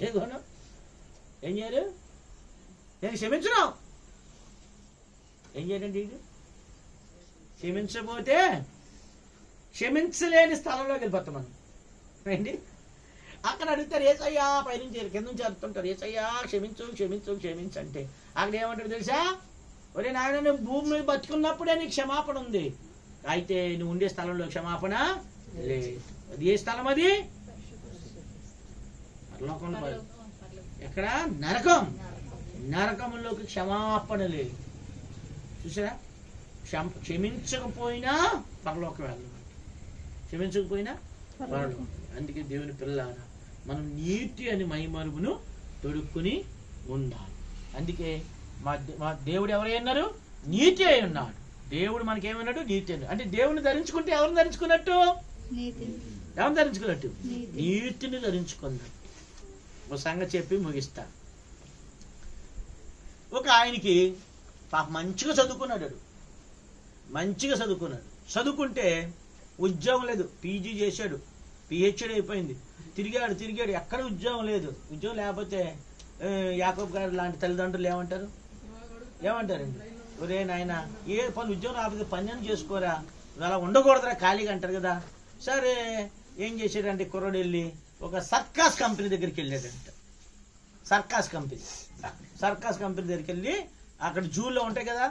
చేయరు? నేను క్షమించను. ఏం చేయరండి? క్షమించకపోతే క్షమించలేని స్థలంలోకి వెళ్ళిపోతాం మనం. రండి, అక్కడ అడుగుతారు ఏసయ్యా, పైనుంచి కింద నుంచి అడుగుతుంటారు, ఏసయ్యా క్షమించు అంటే అక్కడ ఏమంటారు తెలుసా? ఒరే నాయన, నువ్వు భూమి మీద బతుకున్నప్పుడే నీకు క్షమాపణ ఉంది, అయితే నువ్వు ఉండే స్థలంలో క్షమాపణ లేదు. అది ఏ స్థలం? అది ఎక్కడ? నరకంలోకి క్షమాపణ లేదు. చూసారా? క్షమించకపోయినా పరలోకం వెళ్ళాలి, క్షమించకపోయినా పరలోకం. అందుకే దేవుని పిల్లలారా, మనం నీతి అని మైమరువును తొడుక్కుని ఉండాలి. అందుకే మా దేవుడు ఎవరై ఉన్నారు? నీతి అయి ఉన్నాడు. దేవుడు మనకేమన్నాడు? నీతి అన్నాడు. అంటే దేవుని ధరించుకుంటే ఎవరిని ధరించుకున్నట్టు? ఎవరిని ధరించుకున్నట్టు? నీతిని ధరించుకున్నాడు. ఒక సంగతి చెప్పి ముగిస్తా. ఒక ఆయనకి మంచిగా చదువుకున్నాడు, చదువుకుంటే ఉద్యోగం లేదు. పీజీ చేశాడు, పిహెచ్డి అయిపోయింది, తిరిగాడు, ఎక్కడ ఉద్యోగం లేదు. ఉద్యోగం లేకపోతే యాకోబు గారు లాంటి తల్లిదండ్రులు ఏమంటారండి? ఒరే నాయన, ఏ పని ఉద్యోగం రాకపోతే పని చేసుకోరా, అలా ఉండకూడదురా ఖాళీగా అంటారు కదా. సరే ఏం చేశాడంటే కుర్రోడు వెళ్ళి ఒక సర్కాస్ కంపెనీ దగ్గరికి వెళ్ళాడంట. సర్కాస్ కంపెనీ దగ్గరికి వెళ్ళి అక్కడ జూలో ఉంటాయి కదా,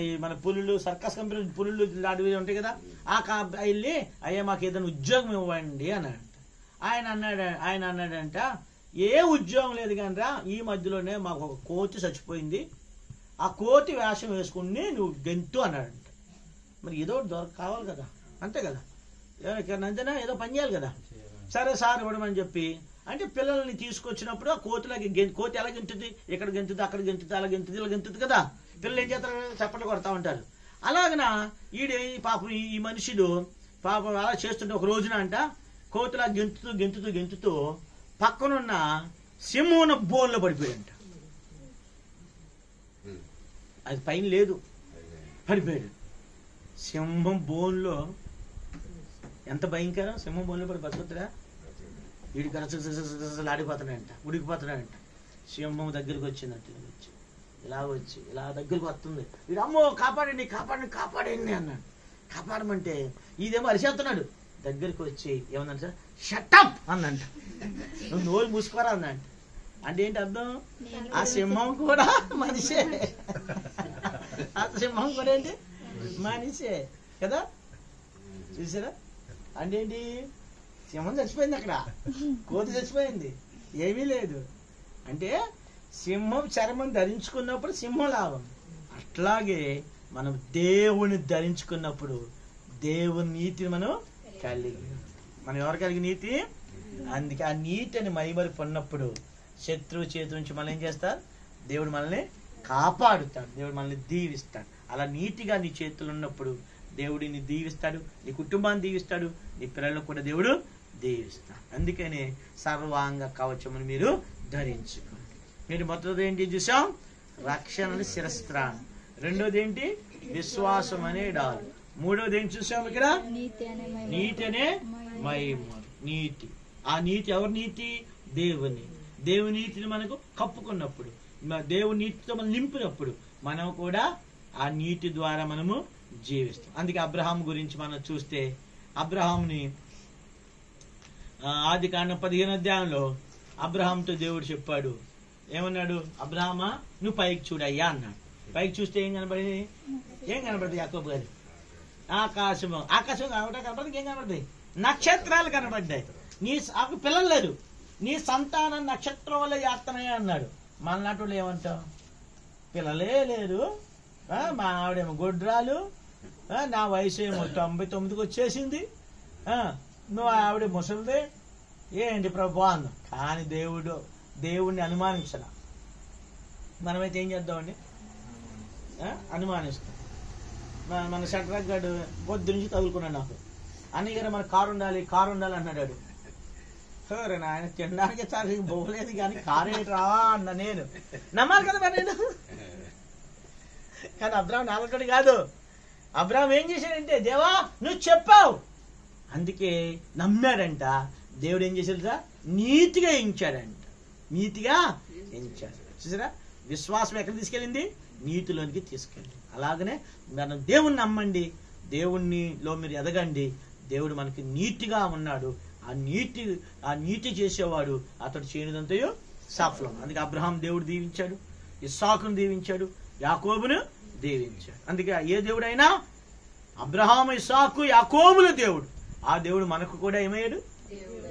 ఈ మన పులులు సర్కస్ కంపెనీ పులులు లాంటివి ఉంటాయి కదా, వెళ్ళి అయ్యా మాకు ఏదైనా ఉద్యోగం ఇవ్వండి అన్నాడు. ఆయన అన్నాడంట, ఏ ఉద్యోగం లేదు కానీ ఈ మధ్యలోనే మాకు ఒక కోతి చచ్చిపోయింది, ఆ కోతి వేషం వేసుకుని నువ్వు గెంతు అన్నాడంట. మరి ఏదో కావాలి కదా, అంతే కదా, అంతేనా, ఏదో పని చేయాలి కదా. సరే సార్ ఇవ్వడమని చెప్పి అంటే పిల్లల్ని తీసుకొచ్చినప్పుడు ఆ కోతి ఎలా గెంతుతుంది, ఇక్కడ గెంతుతుంది, అక్కడ గెంతుతుంది, అలా గెంతుతుంది, ఇలా గెంతుతుంది కదా. పిల్లలు ఏం చేస్తారు, చప్పట్లు కొడతా ఉంటారు. అలాగన పాపం ఈ మనుషుడు పాపం అలా చేస్తుంటే ఒక రోజున అంట కోతులా గెంతుతూ పక్కనున్న సింహం బోన్లో పడిపోయాడంట. అది పైన లేదు, పడిపోయాడు. సింహం బోన్లో ఎంత భయంకరం, సింహం బోన్లో పడి బతుకుతురా, వీడికి ఆడిపోతున్నాడంట, ఉడికిపోతున్నాడంట. సింహం దగ్గరికి వచ్చిందంట, ఇలా వచ్చి ఇలా దగ్గరికి వస్తుంది. వీడు అమ్మో కాపాడండి కాపాడండి కాపాడండి అన్నాడు. కాపాడమంటే ఇదేమో అరిచేస్తున్నాడు. దగ్గరికి వచ్చి ఏమన్నా సార్ షటప్ అన్నంట, నువ్వు నోరు మూసుకోరా అన్నాడు. అంటే ఏంటి అర్థం, ఆ సింహం కూడా మనిషే, ఆ సింహం కూడా ఏంటి మనిషే కదా. చూసారా, అంటే ఏంటి, సింహం చచ్చిపోయింది, అక్కడ కోతి చచ్చిపోయింది, ఏమీ లేదు. అంటే సింహం చర్మం ధరించుకున్నప్పుడు సింహం లాభం. అట్లాగే మనం దేవుని ధరించుకున్నప్పుడు దేవుని నీతిని మనం కలిగి, మనం ఎవరు కలిగి నీతి, అందుకే ఆ నీతిని మైమరి పొన్నప్పుడు శత్రువు చేతి నుంచి మనం ఏం చేస్తారు, దేవుడు మనల్ని కాపాడుతాడు, దేవుడు మనల్ని దీవిస్తాడు. అలా నీతిగా నీ చేతులు ఉన్నప్పుడు దేవుడిని దీవిస్తాడు, నీ కుటుంబాన్ని దీవిస్తాడు, నీ పిల్లలను కూడా దేవుడు దీవిస్తాడు. అందుకనే సర్వాంగ కవచమును మీరు ధరించుకోండి. మీరు మొదటిది ఏంటి చూసాం, రక్షణ శిరస్త్రాణం. రెండోది ఏంటి, విశ్వాసం అనే డాలు. మూడోది ఏంటి చూసాం ఇక్కడ, నీతి అనే మహిమ. నీతి, ఆ నీతి ఎవరి నీతి, దేవుని నీతిని మనకు కప్పుకున్నప్పుడు, దేవుని నీతితో మనం నింపినప్పుడు మనం కూడా ఆ నీతి ద్వారా మనము జీవిస్తాం. అందుకే అబ్రహాం గురించి మనం చూస్తే, అబ్రహాంని ఆదికాండం 15వ అధ్యాయంలో అబ్రహాంతో దేవుడు చెప్పాడు, ఏమన్నాడు, అబ్రహామా నువ్వు పైకి చూడయ్యా అన్నాడు. పైకి చూస్తే ఏం కనపడింది, ఏం కనపడుతుంది యాకోబు గారు, ఆకాశం కనపడింది, ఏం కనపడుతుంది, నక్షత్రాలు కనపడ్డాయి. నీ పిల్లలు లేరు, నీ సంతానం నక్షత్రం వల్ల యాత్రనే అన్నాడు. మనలాంటి వాళ్ళు ఏమంటావు, పిల్లలే లేరు, మా ఆవిడేమో గొడ్రాలు, నా వయసు ఏమో 99కి వచ్చేసింది, నువ్వు ఆవిడ ముసలిదే, ఏంటి ప్రభు అన్నాం. కానీ దేవుణ్ణి అనుమానించాల. మనమైతే ఏం చేద్దామండి, అనుమానిస్తాం. మన షట్రక్ గారు పొద్దు నుంచి తగులుకున్నాడు నాకు, అన్నయ్య గారు మన కారు ఉండాలి అన్నాడు. సరే ఆయన తినడానికి చాలా పోలేదు కానీ కారు ఏంట్రా అన్న, నేను నమ్మాలి కదా మరి నేను. కానీ అబ్రాహం నాలుగోడు కాదు, అబ్రాహం ఏం చేశాడంటే, దేవా నువ్వు చెప్పావు, అందుకే నమ్మాడంట. దేవుడు ఏం చేశాడు, నీతిగా ఎంచాడంట, నీతిగా ఎంచాడు. చూసారా, విశ్వాసం ఎక్కడ తీసుకెళ్ళింది, నీతిలోనికి తీసుకెళ్ళింది. అలాగనే మనం దేవుణ్ణి నమ్మండి, దేవుణ్ణిలో మీరు ఎదగండి. దేవుడు మనకి నీతిగా ఉన్నాడు. ఆ నీతి చేసేవాడు అతడు చేయనిదంతయో సఫలం. అందుకే అబ్రహాం దేవుడు దీవించాడు, ఇస్సాకును దీవించాడు, యాకోబును దీవించాడు. అందుకే ఏ దేవుడైనా అబ్రహాము, ఇస్సాకు, యాకోబుల దేవుడు, ఆ దేవుడు మనకు కూడా ఏమయ్యాడు,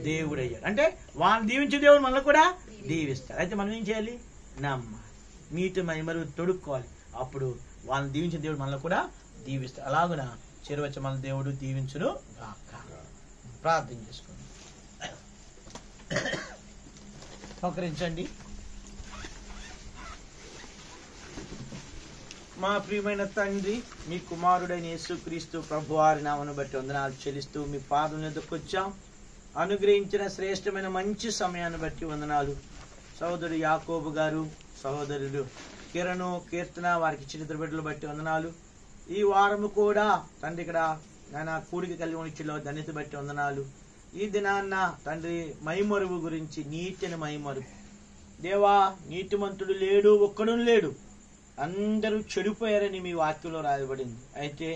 దేవుడు అయ్యాడు. అంటే వాళ్ళని దీవించే దేవుడు మనల్ని కూడా దీవిస్తాడు. అయితే మనం ఏం చేయాలి, నమ్మాలి, నీతి మహిమలు తొడుక్కోవాలి. అప్పుడు వాళ్ళని దీవించిన దేవుడు మనల్ని కూడా దీవిస్తాడు. అలాగున చేరువచ్చ మన దేవుడు దీవించును గాక. ప్రార్థన చేసుకోండి, సహకరించండి. మా ప్రియమైన తండ్రి, మీ కుమారుడైన యేసుక్రీస్తు ప్రభువారి నామమును బట్టి వందనాలు చెల్లిస్తూ మీ పాదం ఎదుకు వచ్చాం. అనుగ్రహించిన శ్రేష్టమైన మంచి సమయాన్ని బట్టి వందనాలు. సహోదరుడు యాకోబు గారు, సహోదరుడు కిరణు, కీర్తన, వారికి ఇచ్చిన బిడ్డలు బట్టి వందనాలు. ఈ వారము కూడా తండ్రి ఇక్కడ నాయన కూడికి కలిగి ఉంచిలో ధన్యత బట్టి వందనాలు. ఈ దినాన్న తండ్రి మైమరువు గురించి, నీతిని మైమరువు. దేవా, నీతిమంతుడు లేడు, ఒక్కడు లేడు, అందరూ చెడిపోయారని మీ వాక్యంలో రాయబడింది. అయితే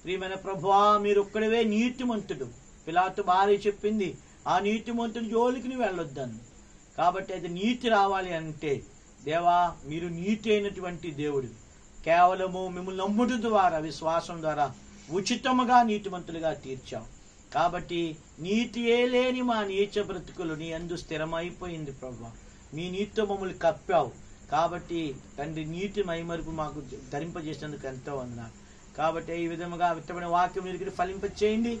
ప్రియమైన ప్రభువా, మీరు ఒక్కడవే నీతిమంతుడు. పిలాతు భార్య చెప్పింది, ఆ నీతిమంతుడి జోలికి నువ్వు వెళ్ళొద్దని. కాబట్టి అయితే నీతి రావాలి అంటే దేవా, మీరు నీతి అయినటువంటి దేవుడు, కేవలము మిమ్మల్ని నమ్ముడు ద్వారా, విశ్వాసం ద్వారా ఉచితముగా నీతిమంతులుగా తీర్చాం. కాబట్టి నీతియే లేని మా నీచ బ్రతుకులు నీ యందు స్థిరమైపోయింది ప్రభువా. మీ నీతితో మమ్మల్ని కప్పావు. కాబట్టి తండ్రి నీతి మైమరుపు మాకు ధరింపజేసినందుకు ఎంతో వందనాలు. కాబట్టి ఈ విధముగా విత్తమైన వాక్యం మీరు ఫలింపచేయండి.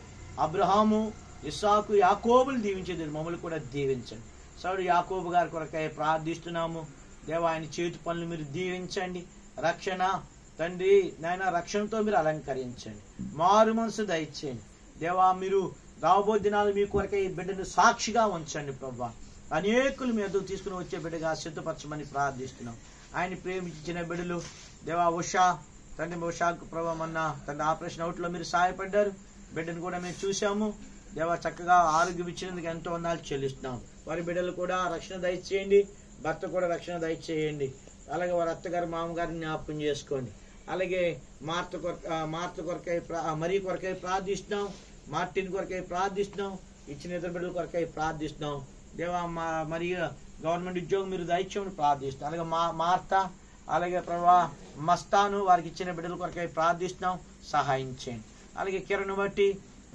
అబ్రహాము, ఇస్సాకు, యాకోబులు దీవించేది మమ్మల్ని కూడా దీవించండి. సౌడు యాకోబు గారి కొరకై ప్రార్థిస్తున్నాము. దేవా, ఆయన చేతి పనులు మీరు దీవించండి. రక్షణ తండ్రి నాయన, రక్షణతో మీరు అలంకరించండి. మారు మనసు దయచేయండి దేవా. మీరు రాబో దినాలు మీ కొరకై ఈ బిడ్డను సాక్షిగా ఉంచండి ప్రభా. అనేకులు మీ ఎదుగు తీసుకుని వచ్చే బిడ్డగా సిద్ధపరచమని ప్రార్థిస్తున్నాం. ఆయన ప్రేమించిన బిడ్డలు దేవా, ఉషా తండ్రి, ఉషాకు ప్రభా మొన్న తండ్రి ఆపరేషన్ అవుట్లో మీరు సహాయపడ్డారు. బిడ్డను కూడా మేము చూసాము దేవా. చక్కగా ఆరోగ్యం ఇచ్చినందుకు ఎంతో వందనాలు చెల్లిస్తున్నాం. వారి బిడ్డలు కూడా రక్షణ దయచేయండి. భర్త కూడా రక్షణ దయచేయండి. అలాగే వారి అత్తగారు, మామగారిని జ్ఞాపకం చేసుకోండి. అలాగే మార్త కొరకై మరీ కొరకై ప్రార్థిస్తున్నాం. మార్టిన్ కొరకై ప్రార్థిస్తున్నాం. ఇచ్చిన ఇతర బిడ్డల కొరకై ప్రార్థిస్తున్నాం దేవా. మరియు గవర్నమెంట్ ఉద్యోగం మీరు దయచేయమని ప్రార్థిస్తున్నాం. అలాగే మార్త, అలాగే ప్రభా మస్తాను, వారికి ఇచ్చిన బిడ్డల కొరకై ప్రార్థిస్తున్నాం. సహాయం చేయండి. అలాగే కిరణ్ బట్టి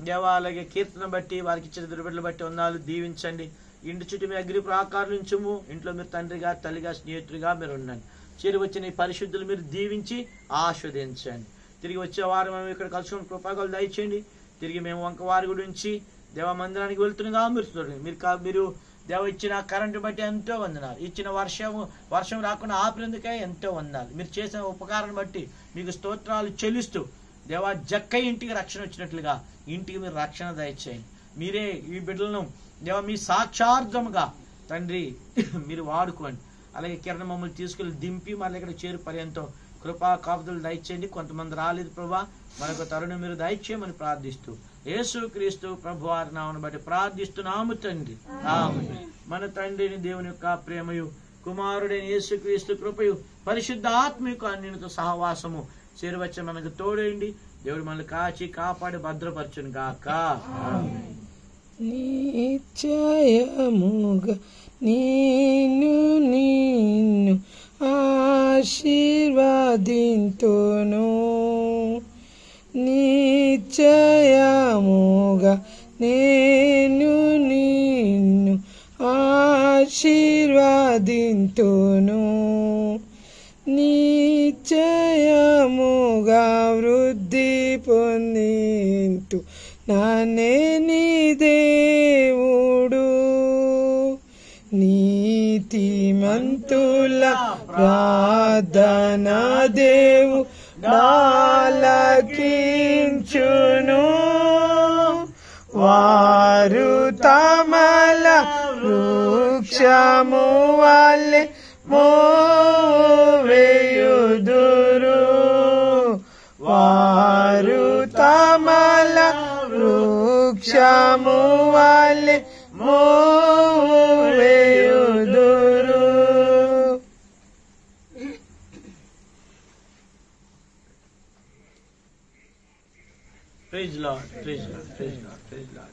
దేవా, అలాగే కీర్తన బట్టి వారికి ఇచ్చిన ఇతర బిడ్డలు బట్టి వందనాలు దీవించండి. ఇంటి చుట్టూ మీ అగ్ని ప్రాకారాలు ఉంచుము. ఇంట్లో మీరు తండ్రిగా, తల్లిగా, స్నేహితుడిగా మీరు ఉండండి. చేరి వచ్చిన ఈ పరిశుద్ధులు మీరు దీవించి ఆస్వాదించండి. తిరిగి వచ్చే వారం మేము ఇక్కడ కలుసుకుని కృపాలు దయచేయండి. తిరిగి మేము వంకవారి గురించి దేవ మందిరానికి వెళ్తున్నాగా మీరు చూడండి. మీరు దేవ ఇచ్చిన కరెంటు బట్టి ఎంతో వందనాలు. ఇచ్చిన వర్షం రాకుండా ఆపినందుకే ఎంతో వందనాలు. మీరు చేసిన ఉపకారాన్ని బట్టి మీకు స్తోత్రాలు చెల్లిస్తూ దేవా, జక్కయ్య ఇంటికి రక్షణ వచ్చినట్లుగా ఇంటికి మీరు రక్షణ దయచేయండి. మీరే ఈ బిడ్డలను దేవ మీ సాక్షార్థముగా తండ్రి మీరు వాడుకోండి. అలాగే కిరణ్ మమ్మల్ని తీసుకెళ్లి దింపి మళ్ళీ ఇక్కడ చేరు పర్యంతం కృపా కాపుదలు దయచేయండి. కొంతమంది రాలేదు ప్రభా, మనకు తరుణం మీరు దయచేయమని ప్రార్థిస్తూ యేసు క్రీస్తు ప్రభు వారి నామమును బట్టి ప్రార్థిస్తున్నాము తండ్రి. ఆమేన్. మన తండ్రిని దేవుని యొక్క ప్రేమయు, కుమారుడైన యేసు క్రీస్తు కృపయు, పరిశుద్ధ ఆత్మీయ అన్యునితో సహవాసము చేరువచ్చ మనకు తోడేయండి. దేవుడు మనల్ని కాచి కాపాడి భద్రపరచును గాక. ఆమేన్. నిశ్చయముగా నిన్ను ఆశీర్వదింతును. నిశ్చయముగా నిన్ను ఆశీర్వదింతును. నిశ్చయముగా వృద్ధి పొందింతు నానే నీ దేవుడు. నీతిమంతుల ప్రార్థన దేవు ఆలకించును. వారు తమల వృక్షము వలె మోవేయుదురు. వారు తమల వృక్షము వలె మోవేయుదురు. Praise Lord, praise Lord, praise Lord, praise Lord.